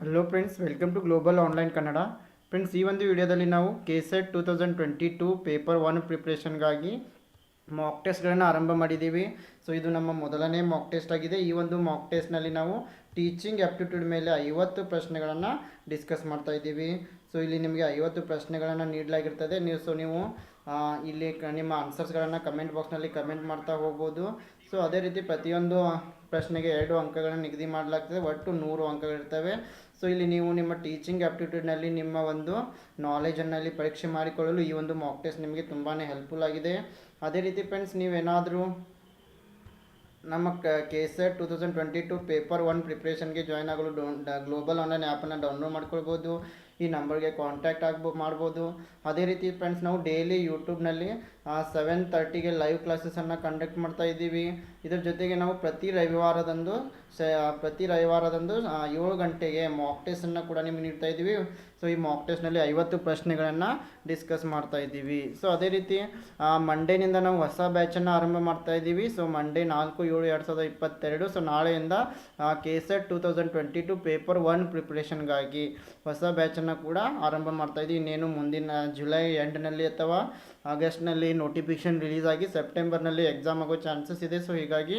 Hello friends, welcome to global online Kannada. Friends, ಈ ಒಂದು ವಿಡಿಯೋದಲ್ಲಿ ನಾವು KSET 2022 ಪೇಪರ್ 1 ಪ್ರಿಪ್ರೇಷನ್ಗಾಗಿ ಮಾಕ್ ಟೆಸ್ಟ್ಗಳನ್ನು ಆರಂಭ ಮಾಡಿದ್ದೀವಿ. ಸೊ ಇದು ನಮ್ಮ ಮೊದಲನೇ ಮಾಕ್ ಟೆಸ್ಟ್ ಆಗಿದೆ. ಈ ಒಂದು ಮಾಕ್ ಟೆಸ್ಟ್ನಲ್ಲಿ ನಾವು ಟೀಚಿಂಗ್ ಆ್ಯಪ್ಟಿಟ್ಯೂಡ್ ಮೇಲೆ 50 ಪ್ರಶ್ನೆಗಳನ್ನು ಡಿಸ್ಕಸ್ ಮಾಡ್ತಾ ಇದ್ದೀವಿ. ಸೊ ಇಲ್ಲಿ ನಿಮಗೆ 50 ಪ್ರಶ್ನೆಗಳನ್ನು ನೀಡಲಾಗಿರ್ತದೆ. ನೀವು ಇಲ್ಲಿ ನಿಮ್ಮ ಆನ್ಸರ್ಸ್ಗಳನ್ನು ಕಮೆಂಟ್ ಬಾಕ್ಸ್ನಲ್ಲಿ ಕಮೆಂಟ್ ಮಾಡ್ತಾ ಹೋಗ್ಬೋದು. ಸೊ ಅದೇ ರೀತಿ ಪ್ರತಿಯೊಂದು ಪ್ರಶ್ನೆಗೆ 2 ಅಂಕಗಳನ್ನು ನಿಗದಿ ಮಾಡಲಾಗ್ತದೆ. ಒಟ್ಟು 100 ಅಂಕಗಳಿರ್ತವೆ. ಸೊ ಇಲ್ಲಿ ನೀವು ನಿಮ್ಮ ಟೀಚಿಂಗ್ ಆ್ಯಪ್ಟಿಟ್ಯೂಡ್ನಲ್ಲಿ ನಿಮ್ಮ ಒಂದು ನಾಲೆಜನ್ನಲ್ಲಿ ಪರೀಕ್ಷೆ ಮಾಡಿಕೊಳ್ಳಲು ಈ ಒಂದು ಮಾಕ್ ಟೆಸ್ಟ್ ನಿಮಗೆ ತುಂಬಾ ಹೆಲ್ಪ್ಫುಲ್ ಆಗಿದೆ. ಅದೇ ರೀತಿ ಫ್ರೆಂಡ್ಸ್, ನೀವೇನಾದರೂ ನಮ್ಮ KSET 2022 ಪೇಪರ್ 1 ಪ್ರಿಪ್ರೇಷನ್ಗೆ ಜಾಯ್ನ್ ಆಗಲು ಗ್ಲೋಬಲ್ ಆನ್ಲೈನ್ ಆ್ಯಪನ್ನು ಡೌನ್ಲೋಡ್ ಮಾಡ್ಕೊಳ್ಬೋದು. ಈ ನಂಬರ್ಗೆ ಕಾಂಟ್ಯಾಕ್ಟ್ ಮಾಡ್ಬೋದು. ಅದೇ ರೀತಿ ಫ್ರೆಂಡ್ಸ್, ನಾವು ಡೈಲಿ ಯೂಟ್ಯೂಬ್ನಲ್ಲಿ 7:30ಗೆ ಲೈವ್ ಕ್ಲಾಸಸನ್ನು ಕಂಡಕ್ಟ್ ಮಾಡ್ತಾ ಇದ್ದೀವಿ. ಇದರ ಜೊತೆಗೆ ನಾವು ಪ್ರತಿ ರವಿವಾರದಂದು 7 ಗಂಟೆಗೆ ಮಾಕ್ ಟೆಸ್ಟನ್ನು ಕೂಡ ನಿಮಗೆ ನೀಡ್ತಾ ಇದ್ದೀವಿ. ಸೊ ಈ ಮಾಕ್ ಟೆಸ್ಟ್ನಲ್ಲಿ 50 ಪ್ರಶ್ನೆಗಳನ್ನು ಡಿಸ್ಕಸ್ ಮಾಡ್ತಾ ಇದ್ದೀವಿ. ಸೊ ಅದೇ ರೀತಿ ಮಂಡೇನಿಂದ ನಾವು ಹೊಸ ಬ್ಯಾಚನ್ನು ಆರಂಭ ಮಾಡ್ತಾ ಇದ್ದೀವಿ. So Monday 4/7/2022. ಸೊ ನಾಳೆಯಿಂದ KSET 2022 ಪೇಪರ್ 1 ಪ್ರಿಪ್ರೇಷನ್ಗಾಗಿ ಹೊಸ ಬ್ಯಾಚನ್ನು ಕೂಡ ಆರಂಭ ಮಾಡ್ತಾ ಇದ್ದೀವಿ. ಇನ್ನೇನು ಮುಂದಿನ ಜುಲೈ ಎಂಡ್ನಲ್ಲಿ ಅಥವಾ ಆಗಸ್ಟ್ನಲ್ಲಿ ನೋಟಿಫಿಕೇಷನ್ ರಿಲೀಸ್ ಆಗಿ ಸೆಪ್ಟೆಂಬರ್ನಲ್ಲಿ ಎಕ್ಸಾಮ್ ಆಗೋ ಚಾನ್ಸಸ್ ಇದೆ. ಸೊ ಹೀಗಾಗಿ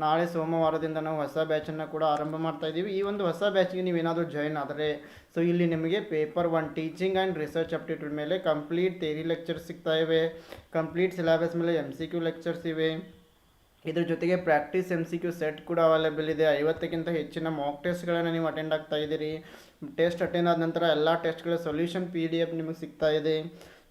ನಾಳೆ ಸೋಮವಾರದಿಂದ ನಾವು ಹೊಸ ಬ್ಯಾಚನ್ನು ಕೂಡ ಆರಂಭ ಮಾಡ್ತಾ ಇದ್ದೀವಿ. ಈ ಒಂದು ಹೊಸ ಬ್ಯಾಚ್ಗೆ ನೀವೇನಾದರೂ ಜಾಯಿನ್ ಆದರೆ ಸೊ ಇಲ್ಲಿ ನಿಮಗೆ paper 1 teaching and research aptitude ಮೇಲೆ ಕಂಪ್ಲೀಟ್ ಥಿಯರಿ ಲೆಕ್ಚರ್ಸ್ ಸಿಗ್ತಾ ಇವೆ. ಕಂಪ್ಲೀಟ್ ಸಿಲೆಬಸ್ ಮೇಲೆ MCQ ಲೆಕ್ಚರ್ಸ್ ಇವೆ. ಇದ್ರ ಜೊತೆಗೆ ಪ್ರಾಕ್ಟೀಸ್ MCQ ಸೆಟ್ ಕೂಡ ಅವೈಲೇಬಲ್ ಇದೆ. 50ಕ್ಕಿಂತ ಹೆಚ್ಚಿನ ಮಾಕ್ ಟೆಸ್ಟ್ಗಳನ್ನು ನೀವು ಅಟೆಂಡ್ ಆಗ್ತಾ ಇದ್ದೀರಿ. ಟೆಸ್ಟ್ ಅಟೆಂಡ್ ಆದ ನಂತರ ಎಲ್ಲ ಟೆಸ್ಟ್ಗಳ ಸೊಲ್ಯೂಷನ್ PDF ನಿಮಗೆ ಸಿಗ್ತಾ ಇದೆ.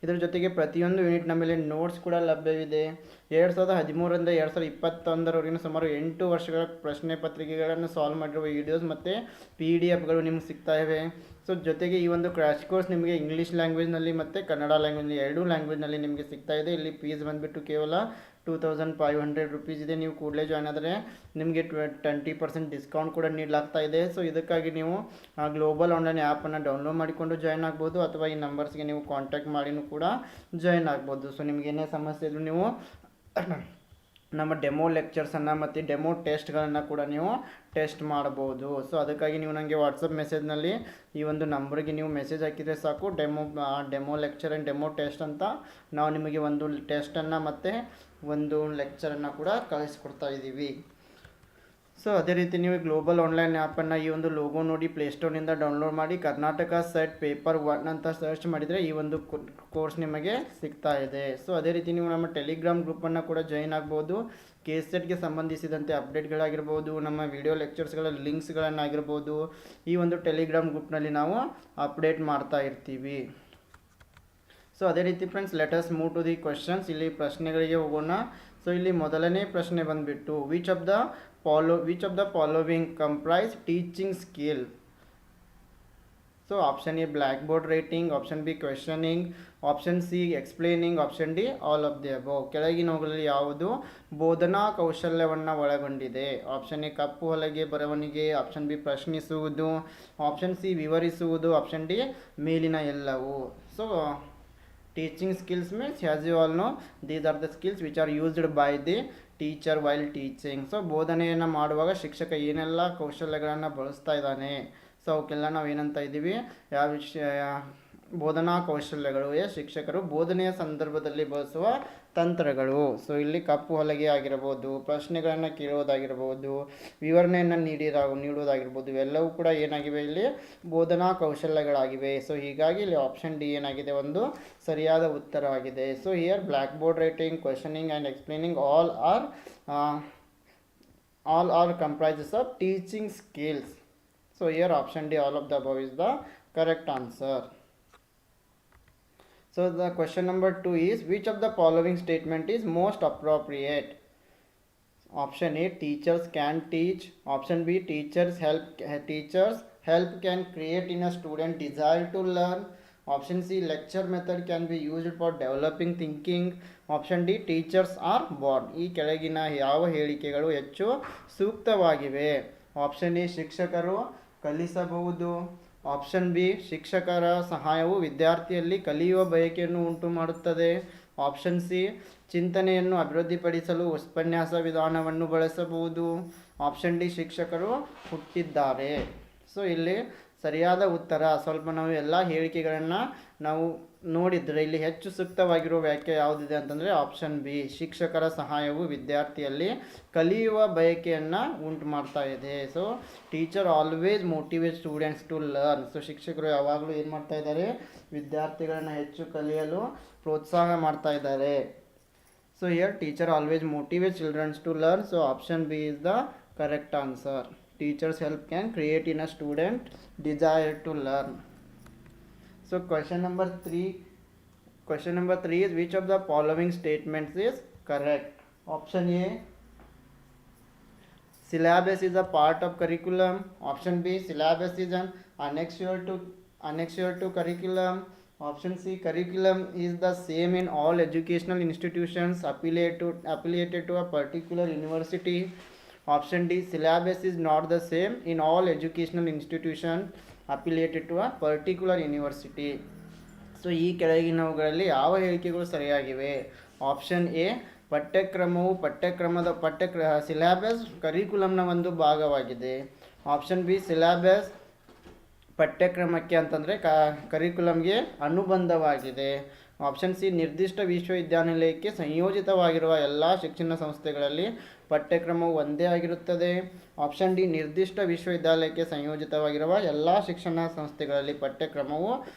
ಇದರ ಜೊತೆಗೆ ಪ್ರತಿಯೊಂದು ಯೂನಿಟ್ನ ಮೇಲೆ ನೋಟ್ಸ್ ಕೂಡ ಲಭ್ಯವಿದೆ. 2013ರಿಂದ 2021ರವರೆಗಿನ ಸುಮಾರು 8 ವರ್ಷಗಳ ಪ್ರಶ್ನೆ ಪತ್ರಿಕೆಗಳನ್ನು ಸಾಲ್ವ್ ಮಾಡಿರುವ ವಿಡಿಯೋಸ್ ಮತ್ತು PDFಗಳು ನಿಮಗೆ ಸಿಗ್ತಾ ಇವೆ. ಸೊ ಜೊತೆಗೆ ಈ ಒಂದು ಕ್ರ್ಯಾಶ್ ಕೋರ್ಸ್ ನಿಮಗೆ ಇಂಗ್ಲೀಷ್ ಲ್ಯಾಂಗ್ವೇಜ್ನಲ್ಲಿ ಮತ್ತು ಕನ್ನಡ ಲ್ಯಾಂಗ್ವೇಜ್ನಲ್ಲಿ 2 ಲ್ಯಾಂಗ್ವೇಜ್ನಲ್ಲಿ ನಿಮಗೆ ಸಿಗ್ತಾ ಇದೆ. ಇಲ್ಲಿ ಫೀಸ್ ಬಂದುಬಿಟ್ಟು ಕೇವಲ 2500 ರುಪೀಸ್ ಇದೆ. ನೀವು ಕೂಡಲೇ ಜಾಯ್ನ್ ಆದರೆ ನಿಮಗೆ 20% ಡಿಸ್ಕೌಂಟ್ ಕೂಡ ನೀಡಲಾಗ್ತಾ ಇದೆ. ಸೊ ಇದಕ್ಕಾಗಿ ನೀವು ಗ್ಲೋಬಲ್ ಆನ್ಲೈನ್ ಆ್ಯಪನ್ನು ಡೌನ್ಲೋಡ್ ಮಾಡಿಕೊಂಡು ಜಾಯ್ನ್ ಆಗ್ಬೋದು, ಅಥವಾ ಈ ನಂಬರ್ಸ್ಗೆ ನೀವು ಕಾಂಟ್ಯಾಕ್ಟ್ ಮಾಡಿನೂ ಕೂಡ ಜಾಯ್ನ್ ಆಗ್ಬೋದು. ಸೊ ನಿಮಗೇನೇ ಸಮಸ್ಯೆ ಇದ್ದರೂ ನೀವು ನಮ್ಮ ಡೆಮೋ ಲೆಕ್ಚರ್ಸನ್ನು ಮತ್ತು ಡೆಮೋ ಟೆಸ್ಟ್ಗಳನ್ನು ಕೂಡ ನೀವು ಟೆಸ್ಟ್ ಮಾಡ್ಬೋದು. ಸೊ ಅದಕ್ಕಾಗಿ ನೀವು ನನಗೆ ವಾಟ್ಸಪ್ ಮೆಸೇಜ್ನಲ್ಲಿ ಈ ಒಂದು ನಂಬರ್ಗೆ ನೀವು ಮೆಸೇಜ್ ಹಾಕಿದರೆ ಸಾಕು. Demo lecture and demo test ಅಂತ ನಾವು ನಿಮಗೆ ಒಂದು ಟೆಸ್ಟನ್ನು ಮತ್ತು ಒಂದು ಲೆಕ್ಚರನ್ನು ಕೂಡ ಕಳಿಸ್ಕೊಡ್ತಾ ಇದ್ದೀವಿ. ಸೊ ಅದೇ ರೀತಿ ನೀವು ಗ್ಲೋಬಲ್ ಆನ್ಲೈನ್ ಆ್ಯಪನ್ನು ಈ ಒಂದು ಲೋಗೋ ನೋಡಿ ಪ್ಲೇಸ್ಟೋರ್ನಿಂದ ಡೌನ್ಲೋಡ್ ಮಾಡಿ ಕರ್ನಾಟಕ ಸೆಟ್ ಪೇಪರ್ 1 ಅಂತ ಸರ್ಚ್ ಮಾಡಿದರೆ ಈ ಒಂದು ಕೋರ್ಸ್ ನಿಮಗೆ ಸಿಗ್ತಾ ಇದೆ. ಸೊ ಅದೇ ರೀತಿ ನೀವು ನಮ್ಮ ಟೆಲಿಗ್ರಾಮ್ ಗ್ರೂಪನ್ನು ಕೂಡ ಜಾಯಿನ್ ಆಗ್ಬೋದು. KSETಗೆ ಸಂಬಂಧಿಸಿದಂತೆ ಅಪ್ಡೇಟ್ಗಳಾಗಿರ್ಬೋದು, ನಮ್ಮ ವಿಡಿಯೋ ಲೆಕ್ಚರ್ಸ್ಗಳ ಲಿಂಕ್ಸ್ಗಳನ್ನಾಗಿರ್ಬೋದು ಈ ಒಂದು ಟೆಲಿಗ್ರಾಮ್ ಗ್ರೂಪ್ನಲ್ಲಿ ನಾವು ಅಪ್ಡೇಟ್ ಮಾಡ್ತಾ ಇರ್ತೀವಿ. ಸೊ ಅದೇ ರೀತಿ friends, let us move to the questions. ಇಲ್ಲಿ ಪ್ರಶ್ನೆಗಳಿಗೆ ಹೋಗೋಣ. ಸೊ ಇಲ್ಲಿ ಮೊದಲನೇ ಪ್ರಶ್ನೆ ಬಂದುಬಿಟ್ಟು which of the following comprise teaching skill. So option A blackboard writing, option B questioning, option C explaining, option D all of the above. ಕೆಳಗಿನವುಗಳಲ್ಲಿ ಯಾವುದು ಬೋಧನಾ ಕೌಶಲ್ಯವನ್ನು ಒಳಗೊಂಡಿದೆ? ಆಪ್ಷನ್ A ಕಪ್ಪು ಹಲಗೆ ಬರವಣಿಗೆ, ಆಪ್ಷನ್ B ಪ್ರಶ್ನಿಸುವುದು, ಆಪ್ಷನ್ C ವಿವರಿಸುವುದು, ಆಪ್ಷನ್ D ಮೇಲಿನ ಎಲ್ಲವೂ. So teaching skills means, as you all know, these are the skills which are used by the teacher while teaching. So ಬೋಧನೆಯನ್ನು ಮಾಡುವಾಗ ಶಿಕ್ಷಕ ಏನೆಲ್ಲ ಕೌಶಲ್ಯಗಳನ್ನು ಬಳಸ್ತಾ ಇದ್ದಾನೆ, ಸೊ ಅವಕ್ಕೆಲ್ಲ ನಾವು ಏನಂತ ಇದ್ದೀವಿ, ಯಾವ ಬೋಧನಾ ಕೌಶಲ್ಯಗಳು, ಶಿಕ್ಷಕರು ಬೋಧನೆಯ ಸಂದರ್ಭದಲ್ಲಿ ಬಳಸುವ ತಂತ್ರಗಳು. ಸೊ ಇಲ್ಲಿ ಕಪ್ಪು ಹಲಗೆ ಆಗಿರ್ಬೋದು, ಪ್ರಶ್ನೆಗಳನ್ನು ಕೇಳೋದಾಗಿರ್ಬೋದು, ವಿವರಣೆಯನ್ನು ನೀಡುವುದಾಗಿರ್ಬೋದು, ಇವೆಲ್ಲವೂ ಕೂಡ ಏನಾಗಿವೆ, ಇಲ್ಲಿ ಬೋಧನಾ ಕೌಶಲ್ಯಗಳಾಗಿವೆ. ಸೊ ಹೀಗಾಗಿ ಇಲ್ಲಿ ಆಪ್ಷನ್ D ಏನಾಗಿದೆ, ಒಂದು ಸರಿಯಾದ ಉತ್ತರವಾಗಿದೆ. So here black board writing, questioning and explaining all are comprises of teaching skills. So here option D all of the above is the correct answer. So the question number 2 is, which of the following statement is most appropriate? Option A teachers can teach, option B teachers help can create in a student desire to learn, option C lecture method can be used for developing thinking, option D teachers are born. ಈ ಕೆಳಗಿನ ಯಾವ ಹೇಳಿಕೆಗಳು ಹೆಚ್ಚು ಸೂಕ್ತವಾಗಿವೆ? Option A ಶಿಕ್ಷಕರು ಕಲಿಸಬಹುದು, option B ಶಿಕ್ಷಕರ ಸಹಾಯವು ವಿದ್ಯಾರ್ಥಿಯಲ್ಲಿ ಕಲಿಯುವ ಬಯಕೆಯನ್ನು ಉಂಟು ಮಾಡುತ್ತದೆ, ಆಪ್ಷನ್ C ಚಿಂತನೆಯನ್ನು ಅಭಿವೃದ್ಧಿಪಡಿಸಲು ಉಪನ್ಯಾಸ ವಿಧಾನವನ್ನು ಬಳಸಬಹುದು, ಆಪ್ಷನ್ D ಶಿಕ್ಷಕರು ಹುಟ್ಟಿದ್ದಾರೆ. ಸೊ ಇಲ್ಲಿ ಸರಿಯಾದ ಉತ್ತರ ಸ್ವಲ್ಪ ನಾವು ಎಲ್ಲ ಹೇಳಿಕೆಗಳನ್ನು ನಾವು ನೋಡಿದರೆ ಇಲ್ಲಿ ಹೆಚ್ಚು ಸೂಕ್ತವಾಗಿರುವ ವ್ಯಾಖ್ಯೆ ಯಾವುದಿದೆ ಅಂತಂದರೆ ಆಪ್ಷನ್ ಬಿ, ಶಿಕ್ಷಕರ ಸಹಾಯವು ವಿದ್ಯಾರ್ಥಿಯಲ್ಲಿ ಕಲಿಯುವ ಬಯಕೆಯನ್ನು ಉಂಟು ಮಾಡ್ತಾ ಇದೆ. So teacher always motivate students to learn. So ಶಿಕ್ಷಕರು ಯಾವಾಗಲೂ ಏನು ಮಾಡ್ತಾ ಇದ್ದಾರೆ, ವಿದ್ಯಾರ್ಥಿಗಳನ್ನು ಹೆಚ್ಚು ಕಲಿಯಲು ಪ್ರೋತ್ಸಾಹ ಮಾಡ್ತಾ ಇದ್ದಾರೆ. So here teacher always motivate childrens to learn. So option B is the correct answer. Teachers help can create in a student desire to learn. So question number 3 is which of the following statements is correct? Option A, syllabus is a part of curriculum. Option B, syllabus is an annexure to curriculum. Option C, curriculum is the same in all educational institutions affiliated to a particular university. Option D, syllabus is not the same in all educational institutions affiliated to a particular university. So ಈ ಕೆಳಗಿನವುಗಳಲ್ಲಿ ಯಾವ ಹೇಳಿಕೆಗಳು ಸರಿಯಾಗಿವೆ? Option A, syllabus ಕರಿಕ್ಯುಲಮ್ನ ಒಂದು ಭಾಗವಾಗಿದೆ. Option B, syllabus ಪಠ್ಯಕ್ರಮಕ್ಕೆ ಅಂತಂದರೆ ಕರಿಕ್ಯುಲಮ್ಗೆ ಅನುಬಂಧವಾಗಿದೆ. Option C, ನಿರ್ದಿಷ್ಟ ವಿಶ್ವವಿದ್ಯಾನಿಲಯಕ್ಕೆ ಸಂಯೋಜಿತವಾಗಿರುವ ಎಲ್ಲ ಶಿಕ್ಷಣ ಸಂಸ್ಥೆಗಳಲ್ಲಿ ಪಠ್ಯಕ್ರಮವು ಒಂದೇ ಆಗಿರುತ್ತದೆ. ಆಪ್ಷನ್ ಡಿ, ನಿರ್ದಿಷ್ಟ ವಿಶ್ವವಿದ್ಯಾಲಯಕ್ಕೆ ಸಂಯೋಜಿತವಾಗಿರುವ ಎಲ್ಲ ಶಿಕ್ಷಣ ಸಂಸ್ಥೆಗಳಲ್ಲಿ ಪಠ್ಯಕ್ರಮವು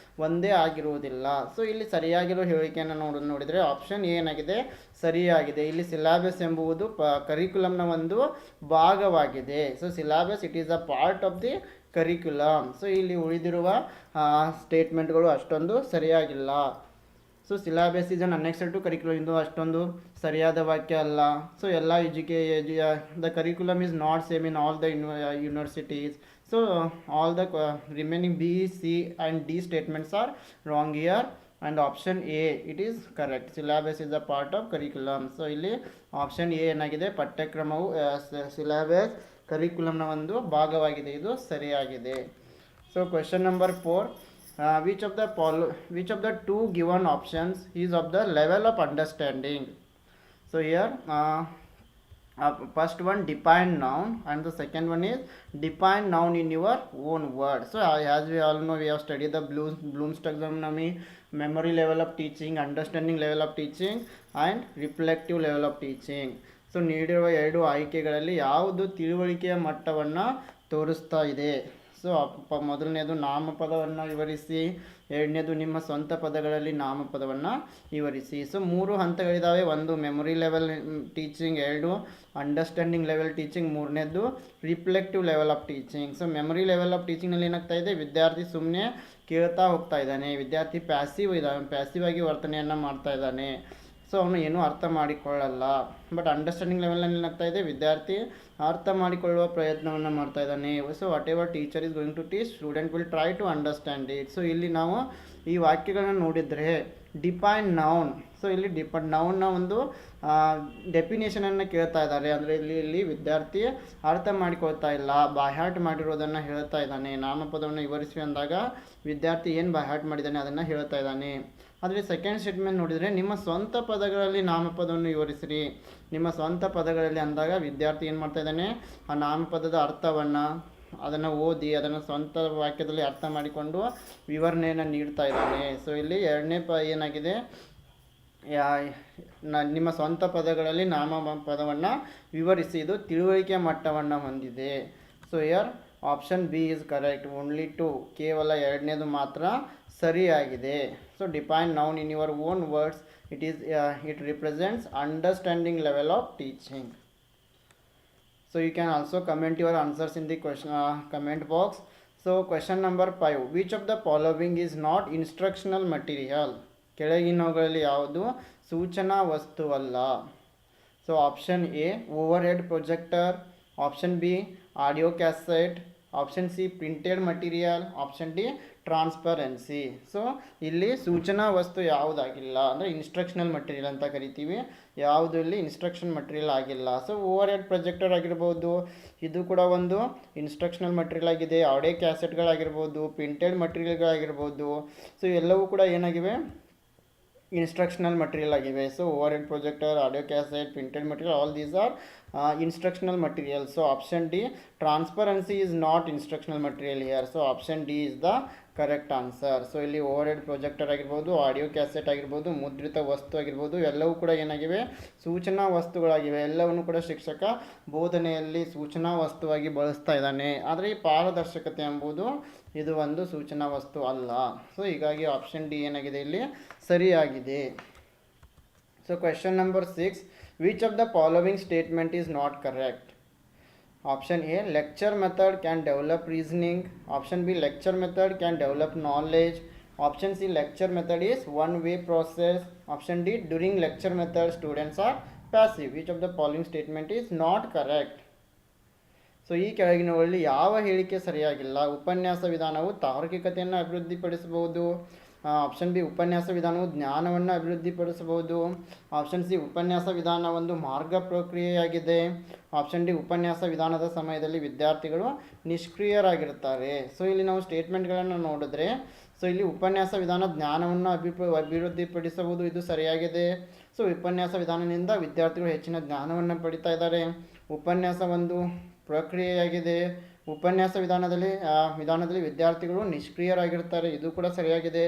ಒಂದೇ ಆಗಿರುವುದಿಲ್ಲ. ಸೊ ಇಲ್ಲಿ ಸರಿಯಾಗಿರೋ ಹೇಳಿಕೆಯನ್ನು ನೋಡಿದರೆ ಆಪ್ಷನ್ ಏನಾಗಿದೆ, ಸರಿಯಾಗಿದೆ. ಇಲ್ಲಿ ಸಿಲೆಬಸ್ ಎಂಬುದು ಕರಿಕ್ಯುಲಮ್ನ ಒಂದು ಭಾಗವಾಗಿದೆ. So syllabus it is a part of the curriculum. So ಇಲ್ಲಿ ಉಳಿದಿರುವ ಸ್ಟೇಟ್ಮೆಂಟ್ಗಳು ಅಷ್ಟೊಂದು ಸರಿಯಾಗಿಲ್ಲ. So syllabus is an annexure to curriculum ಇದು ಅಷ್ಟೊಂದು ಸರಿಯಾದ ವಾಕ್ಯ ಅಲ್ಲ. ಸೊ ಎಲ್ಲ the curriculum is not same in all the universities. So all the remaining B, C and D statements are wrong here and option A it is correct. Syllabus is a part of curriculum. So ಇಲ್ಲಿ option A ಏನಾಗಿದೆ, ಪಠ್ಯಕ್ರಮವು syllabus ಕರಿಕ್ಯುಲಮ್ನ ಒಂದು ಭಾಗವಾಗಿದೆ, ಇದು ಸರಿಯಾಗಿದೆ. So question number 4, which of the two given options is of the level of understanding? So here first one, define noun, and the second one is define noun in your own word. So as we all know, we have studied the Bloom's taxonomy, memory level of teaching, understanding level of teaching and reflective level of teaching. So ನೀಡಿರುವ ಎರಡು ಆಯ್ಕೆಗಳಲ್ಲಿ ಯಾವುದು ತಿಳುವಳಿಕೆಯ ಮಟ್ಟವನ್ನು ತೋರಿಸ್ತಾ ಇದೆ? So ಮೊದಲನೇದು ನಾಮಪದವನ್ನು ವಿವರಿಸಿ, ಎರಡನೇದು ನಿಮ್ಮ ಸ್ವಂತ ಪದಗಳಲ್ಲಿ ನಾಮಪದವನ್ನು ವಿವರಿಸಿ. ಸೊ 3 ಹಂತಗಳಿದ್ದಾವೆ. ಒಂದು memory level teaching, 2 understanding level teaching, 3ನೇದು reflective level of teaching. So memory level of ಟೀಚಿಂಗ್ನಲ್ಲಿ ಏನಾಗ್ತಾ ಇದೆ, ವಿದ್ಯಾರ್ಥಿ ಸುಮ್ಮನೆ ಕೇಳ್ತಾ ಹೋಗ್ತಾ ಇದ್ದಾನೆ, ವಿದ್ಯಾರ್ಥಿ ಪ್ಯಾಸಿವ್ ಆಗಿ ವರ್ತನೆಯನ್ನು ಮಾಡ್ತಾ ಇದ್ದಾನೆ. ಸೊ ಅವನು ಏನೂ ಅರ್ಥ ಮಾಡಿಕೊಳ್ಳಲ್ಲ. ಬಟ್ ಅಂಡರ್ಸ್ಟ್ಯಾಂಡಿಂಗ್ ಲೆವೆಲ್ನಲ್ಲಿ ಏನಾಗ್ತಾ ಇದೆ, ವಿದ್ಯಾರ್ಥಿ ಅರ್ಥ ಮಾಡಿಕೊಳ್ಳುವ ಪ್ರಯತ್ನವನ್ನು ಮಾಡ್ತಾ ಇದ್ದಾನೆ. So whatever teacher is going to teach, student will try to understand it. So ಇಲ್ಲಿ ನಾವು ಈ ವಾಕ್ಯಗಳನ್ನು ನೋಡಿದರೆ ಡಿಫೈನ್ ನೌನ್, ಸೊ ಇಲ್ಲಿ ನೌನ್ನ ಒಂದು ಡೆಫಿನೇಷನನ್ನು ಕೇಳ್ತಾ ಇದ್ದಾರೆ. ಅಂದರೆ ಇಲ್ಲಿ ವಿದ್ಯಾರ್ಥಿ ಅರ್ಥ ಮಾಡಿಕೊಳ್ತಾ ಇಲ್ಲ, ಬಾಯ್ಹಾಟ್ ಮಾಡಿರೋದನ್ನು ಹೇಳ್ತಾ ಇದ್ದಾನೆ. ನಾಮಪದವನ್ನು ವಿವರಿಸಿ ಅಂದಾಗ ವಿದ್ಯಾರ್ಥಿ ಏನು ಬಾಯ್ಹಾಟ್ ಮಾಡಿದ್ದಾನೆ ಅದನ್ನು ಹೇಳ್ತಾ ಇದ್ದಾನೆ. ಆದರೆ ಸೆಕೆಂಡ್ ಸ್ಟೇಟ್ಮೆಂಟ್ ನೋಡಿದರೆ ನಿಮ್ಮ ಸ್ವಂತ ಪದಗಳಲ್ಲಿ ನಾಮಪದವನ್ನು ವಿವರಿಸಿರಿ. ನಿಮ್ಮ ಸ್ವಂತ ಪದಗಳಲ್ಲಿ ಅಂದಾಗ ವಿದ್ಯಾರ್ಥಿ ಏನು ಮಾಡ್ತಾ ಇದ್ದಾನೆ, ಆ ನಾಮಪದದ ಅರ್ಥವನ್ನು ಅದನ್ನು ಓದಿ ಅದನ್ನು ಸ್ವಂತ ವಾಕ್ಯದಲ್ಲಿ ಅರ್ಥ ಮಾಡಿಕೊಂಡು ವಿವರಣೆಯನ್ನು ನೀಡ್ತಾ ಇದ್ದಾನೆ. ಸೊ ಇಲ್ಲಿ ಎರಡನೇ ಏನಾಗಿದೆ, ನಿಮ್ಮ ಸ್ವಂತ ಪದಗಳಲ್ಲಿ ನಾಮಪದವನ್ನು ವಿವರಿಸಿ, ಇದು ತಿಳುವಳಿಕೆ ಮಟ್ಟವನ್ನು ಹೊಂದಿದೆ. So here option B is correct. Only 2, ಕೇವಲ ಎರಡನೇದು ಮಾತ್ರ ಸರಿಯಾಗಿದೆ. So define noun in your own words, it represents understanding level of teaching. So you can also comment your answers in the question comment box. So question number 5, which of the following is not instructional material? ಕೆಳಗಿನವುಗಳಲ್ಲಿ ಯಾವುದು ಸೂಚನಾ ವಸ್ತುವಲ್ಲ? So option A, overhead projector. Option B, audio cassette. Option C, printed material. Option D, transparency. So ಇಲ್ಲಿ ಸೂಚನಾ ವಸ್ತು ಯಾವುದಾಗಿಲ್ಲ, ಅಂದರೆ instructional material ಅಂತ ಕರಿತೀವಿ. ಯಾವುದು ಇಲ್ಲಿ ಇನ್ಸ್ಟ್ರಕ್ಷನ್ ಮಟೀರಿಯಲ್ ಆಗಿಲ್ಲ. ಸೊ ಓವರ್ ಹೆಡ್ ಪ್ರೊಜೆಕ್ಟರ್ ಆಗಿರ್ಬೋದು, ಇದು ಕೂಡ ಒಂದು ಇನ್ಸ್ಟ್ರಕ್ಷನಲ್ ಮಟೀರಿಯಲ್ ಆಗಿದೆ. ಆಡಿಯೋ ಕ್ಯಾಸೆಟ್ಗಳಾಗಿರ್ಬೋದು, ಪ್ರಿಂಟೆಡ್ ಮಟೀರಿಯಲ್ಗಳಾಗಿರ್ಬೋದು. ಸೊ ಎಲ್ಲವೂ ಕೂಡ ಏನಾಗಿವೆ, ಇನ್ಸ್ಟ್ರಕ್ಷನಲ್ ಮಟೀರಿಯಲ್ ಆಗಿವೆ. So overhead projector, audio cassette, printed material, all these are instructional material. So option D, transparency is not instructional material here. So option D is the correct answer. So ಇಲ್ಲಿ over head projector ಆಗಿರ್ಬೋದು, audio cassette ಆಗಿರ್ಬೋದು, ಮುದ್ರಿತ ವಸ್ತು ಆಗಿರ್ಬೋದು, ಎಲ್ಲವೂ ಕೂಡ ಏನಾಗಿವೆ, ಸೂಚನಾ ವಸ್ತುಗಳಾಗಿವೆ. ಎಲ್ಲವನ್ನು ಕೂಡ ಶಿಕ್ಷಕ ಬೋಧನೆಯಲ್ಲಿ ಸೂಚನಾ ವಸ್ತುವಾಗಿ ಬಳಸ್ತಾ ಇದ್ದಾನೆ. ಆದರೆ ಈ ಪಾರದರ್ಶಕತೆ ಎಂಬುದು ಇದು ಒಂದು ಸೂಚನಾ ವಸ್ತು ಅಲ್ಲ. ಸೊ ಹೀಗಾಗಿ ಆಪ್ಷನ್ ಡಿ ಏನಾಗಿದೆ ಇಲ್ಲಿ ಸರಿಯಾಗಿದೆ. So question number 6, which of the following statement is not correct? Option A, lecture method can develop reasoning. Option B, lecture method can develop knowledge. Option C, lecture method is one way process. Option D, during lecture method students are passive. Which of the following statement is not correct? So ಈ ಕೆಳಗಿನವುಗಳಲ್ಲಿ ಯಾವ ಹೇಳಿಕೆ ಸರಿಯಾಗಿಲ್ಲ? ಉಪನ್ಯಾಸ ವಿಧಾನವು ತಾರ್ಕಿಕತೆಯನ್ನು ಅಭಿವೃದ್ಧಿಪಡಿಸಬಹುದು. Option B, ಉಪನ್ಯಾಸ ವಿಧಾನವು ಜ್ಞಾನವನ್ನು ಅಭಿವೃದ್ಧಿಪಡಿಸಬಹುದು. ಆಪ್ಷನ್ ಸಿ, ಉಪನ್ಯಾಸ ವಿಧಾನ ಒಂದು ಮಾರ್ಗ ಪ್ರಕ್ರಿಯೆಯಾಗಿದೆ. ಆಪ್ಷನ್ ಡಿ, ಉಪನ್ಯಾಸ ವಿಧಾನದ ಸಮಯದಲ್ಲಿ ವಿದ್ಯಾರ್ಥಿಗಳು ನಿಷ್ಕ್ರಿಯರಾಗಿರ್ತಾರೆ. ಸೊ ಇಲ್ಲಿ ನಾವು ಸ್ಟೇಟ್ಮೆಂಟ್ಗಳನ್ನು ನೋಡಿದ್ರೆ, ಸೊ ಇಲ್ಲಿ ಉಪನ್ಯಾಸ ವಿಧಾನ ಜ್ಞಾನವನ್ನು ಅಭಿವೃದ್ಧಿಪಡಿಸಬಹುದು, ಇದು ಸರಿಯಾಗಿದೆ. ಸೊ ಉಪನ್ಯಾಸ ವಿಧಾನದಿಂದ ವಿದ್ಯಾರ್ಥಿಗಳು ಹೆಚ್ಚಿನ ಜ್ಞಾನವನ್ನು ಪಡಿತಾ ಇದ್ದಾರೆ. ಉಪನ್ಯಾಸ ಒಂದು ಪ್ರಕ್ರಿಯೆಯಾಗಿದೆ. ಉಪನ್ಯಾಸ ವಿಧಾನದಲ್ಲಿ ವಿದ್ಯಾರ್ಥಿಗಳು ನಿಷ್ಕ್ರಿಯರಾಗಿರ್ತಾರೆ, ಇದು ಕೂಡ ಸರಿಯಾಗಿದೆ.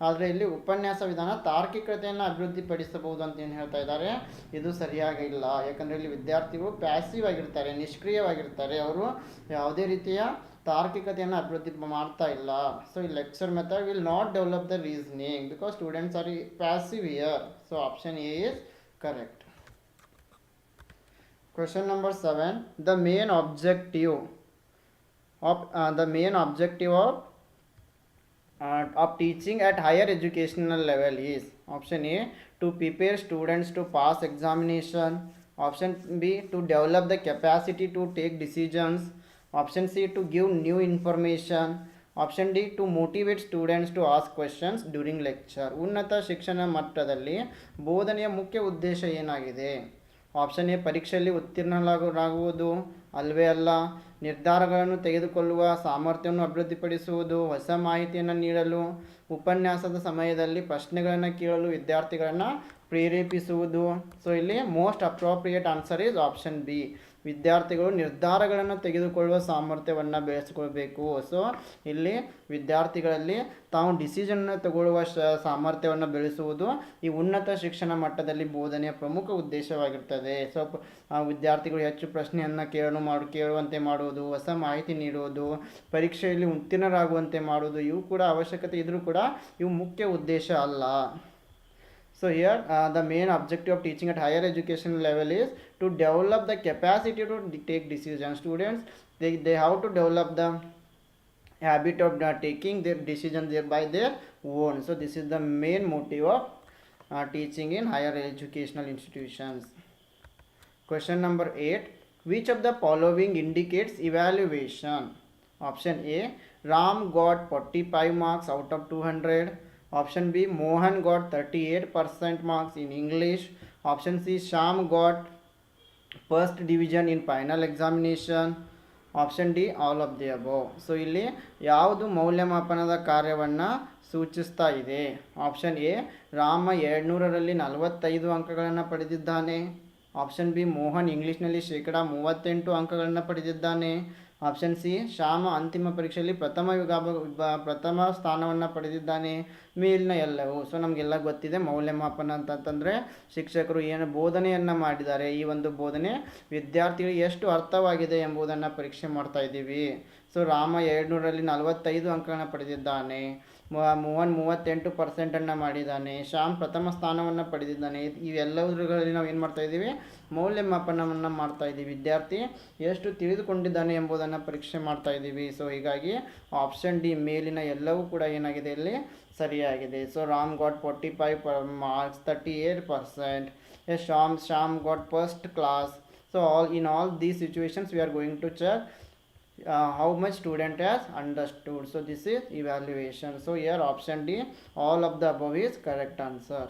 ಆದರೆ ಇಲ್ಲಿ ಉಪನ್ಯಾಸ ವಿಧಾನ ತಾರ್ಕಿಕತೆಯನ್ನು ಅಭಿವೃದ್ಧಿಪಡಿಸಬಹುದು ಅಂತ ಏನು ಹೇಳ್ತಾ ಇದ್ದಾರೆ, ಇದು ಸರಿಯಾಗಿಲ್ಲ. ಯಾಕಂದರೆ ಇಲ್ಲಿ ವಿದ್ಯಾರ್ಥಿಗಳು ಪ್ಯಾಸಿವ್ ಆಗಿರ್ತಾರೆ, ನಿಷ್ಕ್ರಿಯವಾಗಿರ್ತಾರೆ, ಅವರು ಯಾವುದೇ ರೀತಿಯ ತಾರ್ಕಿಕತೆಯನ್ನು ಅಭಿವೃದ್ಧಿ ಮಾಡ್ತಾ ಇಲ್ಲ. ಸೊ ಈ lecture method will not develop the reasoning because students or passive here. So option A is correct. Question number 7, the main objective of teaching at higher educational level is option A, to prepare students to pass examination. Option B, to develop the capacity to take decisions. Option C, to give new information. Option D, to motivate students to ask questions during lecture. ಉನ್ನತ ಶಿಕ್ಷಣ ಮಟ್ಟದಲ್ಲಿ ಬೋಧನೆಯ ಮುಖ್ಯ ಉದ್ದೇಶ ಏನಾಗಿದೆ? Option A, ಪರೀಕ್ಷೆಯಲ್ಲಿ ಉತ್ತೀರ್ಣರಾಗುವುದು ಅಲ್ವೇ ಅಲ್ಲ. ನಿರ್ಧಾರಗಳನ್ನು ತೆಗೆದುಕೊಳ್ಳುವ ಸಾಮರ್ಥ್ಯವನ್ನು ಅಭಿವೃದ್ಧಿಪಡಿಸುವುದು, ಹೊಸ ಮಾಹಿತಿಯನ್ನು ನೀಡಲು, ಉಪನ್ಯಾಸದ ಸಮಯದಲ್ಲಿ ಪ್ರಶ್ನೆಗಳನ್ನು ಕೇಳಲು ವಿದ್ಯಾರ್ಥಿಗಳನ್ನು ಪ್ರೇರೇಪಿಸುವುದು. ಸೊ ಇಲ್ಲಿ most appropriate answer is option B. ವಿದ್ಯಾರ್ಥಿಗಳು ನಿರ್ಧಾರಗಳನ್ನು ತೆಗೆದುಕೊಳ್ಳುವ ಸಾಮರ್ಥ್ಯವನ್ನು ಬೆಳೆಸಿಕೊಳ್ಬೇಕು. ಸೊ ಇಲ್ಲಿ ವಿದ್ಯಾರ್ಥಿಗಳಲ್ಲಿ ತಾವು ಡಿಸಿಷನ್ನ ತಗೊಳ್ಳುವ ಸಾಮರ್ಥ್ಯವನ್ನು ಬೆಳೆಸುವುದು ಈ ಉನ್ನತ ಶಿಕ್ಷಣ ಮಟ್ಟದಲ್ಲಿ ಬೋಧನೆಯ ಪ್ರಮುಖ ಉದ್ದೇಶವಾಗಿರ್ತದೆ. ಸೊ ವಿದ್ಯಾರ್ಥಿಗಳು ಹೆಚ್ಚು ಪ್ರಶ್ನೆಯನ್ನು ಕೇಳುವಂತೆ ಮಾಡುವುದು, ಹೊಸ ಮಾಹಿತಿ ನೀಡುವುದು, ಪರೀಕ್ಷೆಯಲ್ಲಿ ಉತ್ತೀರ್ಣರಾಗುವಂತೆ ಮಾಡುವುದು, ಇವು ಕೂಡ ಅವಶ್ಯಕತೆ ಇದ್ದರೂ ಕೂಡ ಇವು ಮುಖ್ಯ ಉದ್ದೇಶ ಅಲ್ಲ. So here the main objective of teaching at higher education level is to develop the capacity to take decisions. Students, they have to develop the habit of taking their decisions by their own. So this is the main motive of teaching in higher educational institutions. Question number 8, which of the following indicates evaluation? Option A, Ram got 45 marks out of 200. Option B, Mohan got 38% marks in English. Option C, Sham got first division in final examination. Option D, all of the above. So ಇಲ್ಲಿ ಯಾವುದು ಮೌಲ್ಯಮಾಪನದ ಕಾರ್ಯವನ್ನು ಸೂಚಿಸ್ತಾ ಇದೆ? Option A, Rama 200ರಲ್ಲಿ 45 ಅಂಕಗಳನ್ನು ಪಡೆದಿದ್ದಾನೆ. Option B, Mohan ಇಂಗ್ಲೀಷ್ನಲ್ಲಿ 38% ಅಂಕಗಳನ್ನು ಪಡೆದಿದ್ದಾನೆ. Option C, Shyama ಅಂತಿಮ ಪರೀಕ್ಷೆಯಲ್ಲಿ ಪ್ರಥಮ ಸ್ಥಾನವನ್ನು ಪಡೆದಿದ್ದಾನೆ. ಮೇಲಿನ ಎಲ್ಲವೂ. ಸೊ ನಮಗೆಲ್ಲ ಗೊತ್ತಿದೆ ಮೌಲ್ಯಮಾಪನ ಅಂತಂತಂದರೆ ಶಿಕ್ಷಕರು ಏನು ಬೋಧನೆಯನ್ನು ಮಾಡಿದ್ದಾರೆ, ಈ ಒಂದು ಬೋಧನೆ ವಿದ್ಯಾರ್ಥಿಗಳಿಗೆ ಎಷ್ಟು ಅರ್ಥವಾಗಿದೆ ಎಂಬುದನ್ನು ಪರೀಕ್ಷೆ ಮಾಡ್ತಾ ಇದ್ದೀವಿ. ಸೊ ರಾಮ 200ರಲ್ಲಿ 45 ಅಂಕಗಳನ್ನು ಪಡೆದಿದ್ದಾನೆ. ಮೋಹನ್ 38% ಮಾಡಿದ್ದಾನೆ. ಶ್ಯಾಮ್ ಪ್ರಥಮ ಸ್ಥಾನವನ್ನು ಪಡೆದಿದ್ದಾನೆ. ಇವೆಲ್ಲದರಲ್ಲಿ ನಾವು ಏನು ಮಾಡ್ತಾ ಇದ್ದೀವಿ, ಮೌಲ್ಯಮಾಪನವನ್ನು ಮಾಡ್ತಾ ಇದ್ದೀವಿ. ವಿದ್ಯಾರ್ಥಿ ಎಷ್ಟು ತಿಳಿದುಕೊಂಡಿದ್ದಾನೆ ಎಂಬುದನ್ನು ಪರೀಕ್ಷೆ ಮಾಡ್ತಾ ಇದ್ದೀವಿ. ಸೊ ಹೀಗಾಗಿ ಆಪ್ಷನ್ ಡಿ ಮೇಲಿನ ಎಲ್ಲವೂ ಕೂಡ ಏನಾಗಿದೆ ಇಲ್ಲಿ ಸರಿಯಾಗಿದೆ. So Ram got 45 marks, 38%. Yes, Sham got first class. So in all these situations we are going to check how much student has understood. So this is evaluation. So here option D, all of the above is correct answer.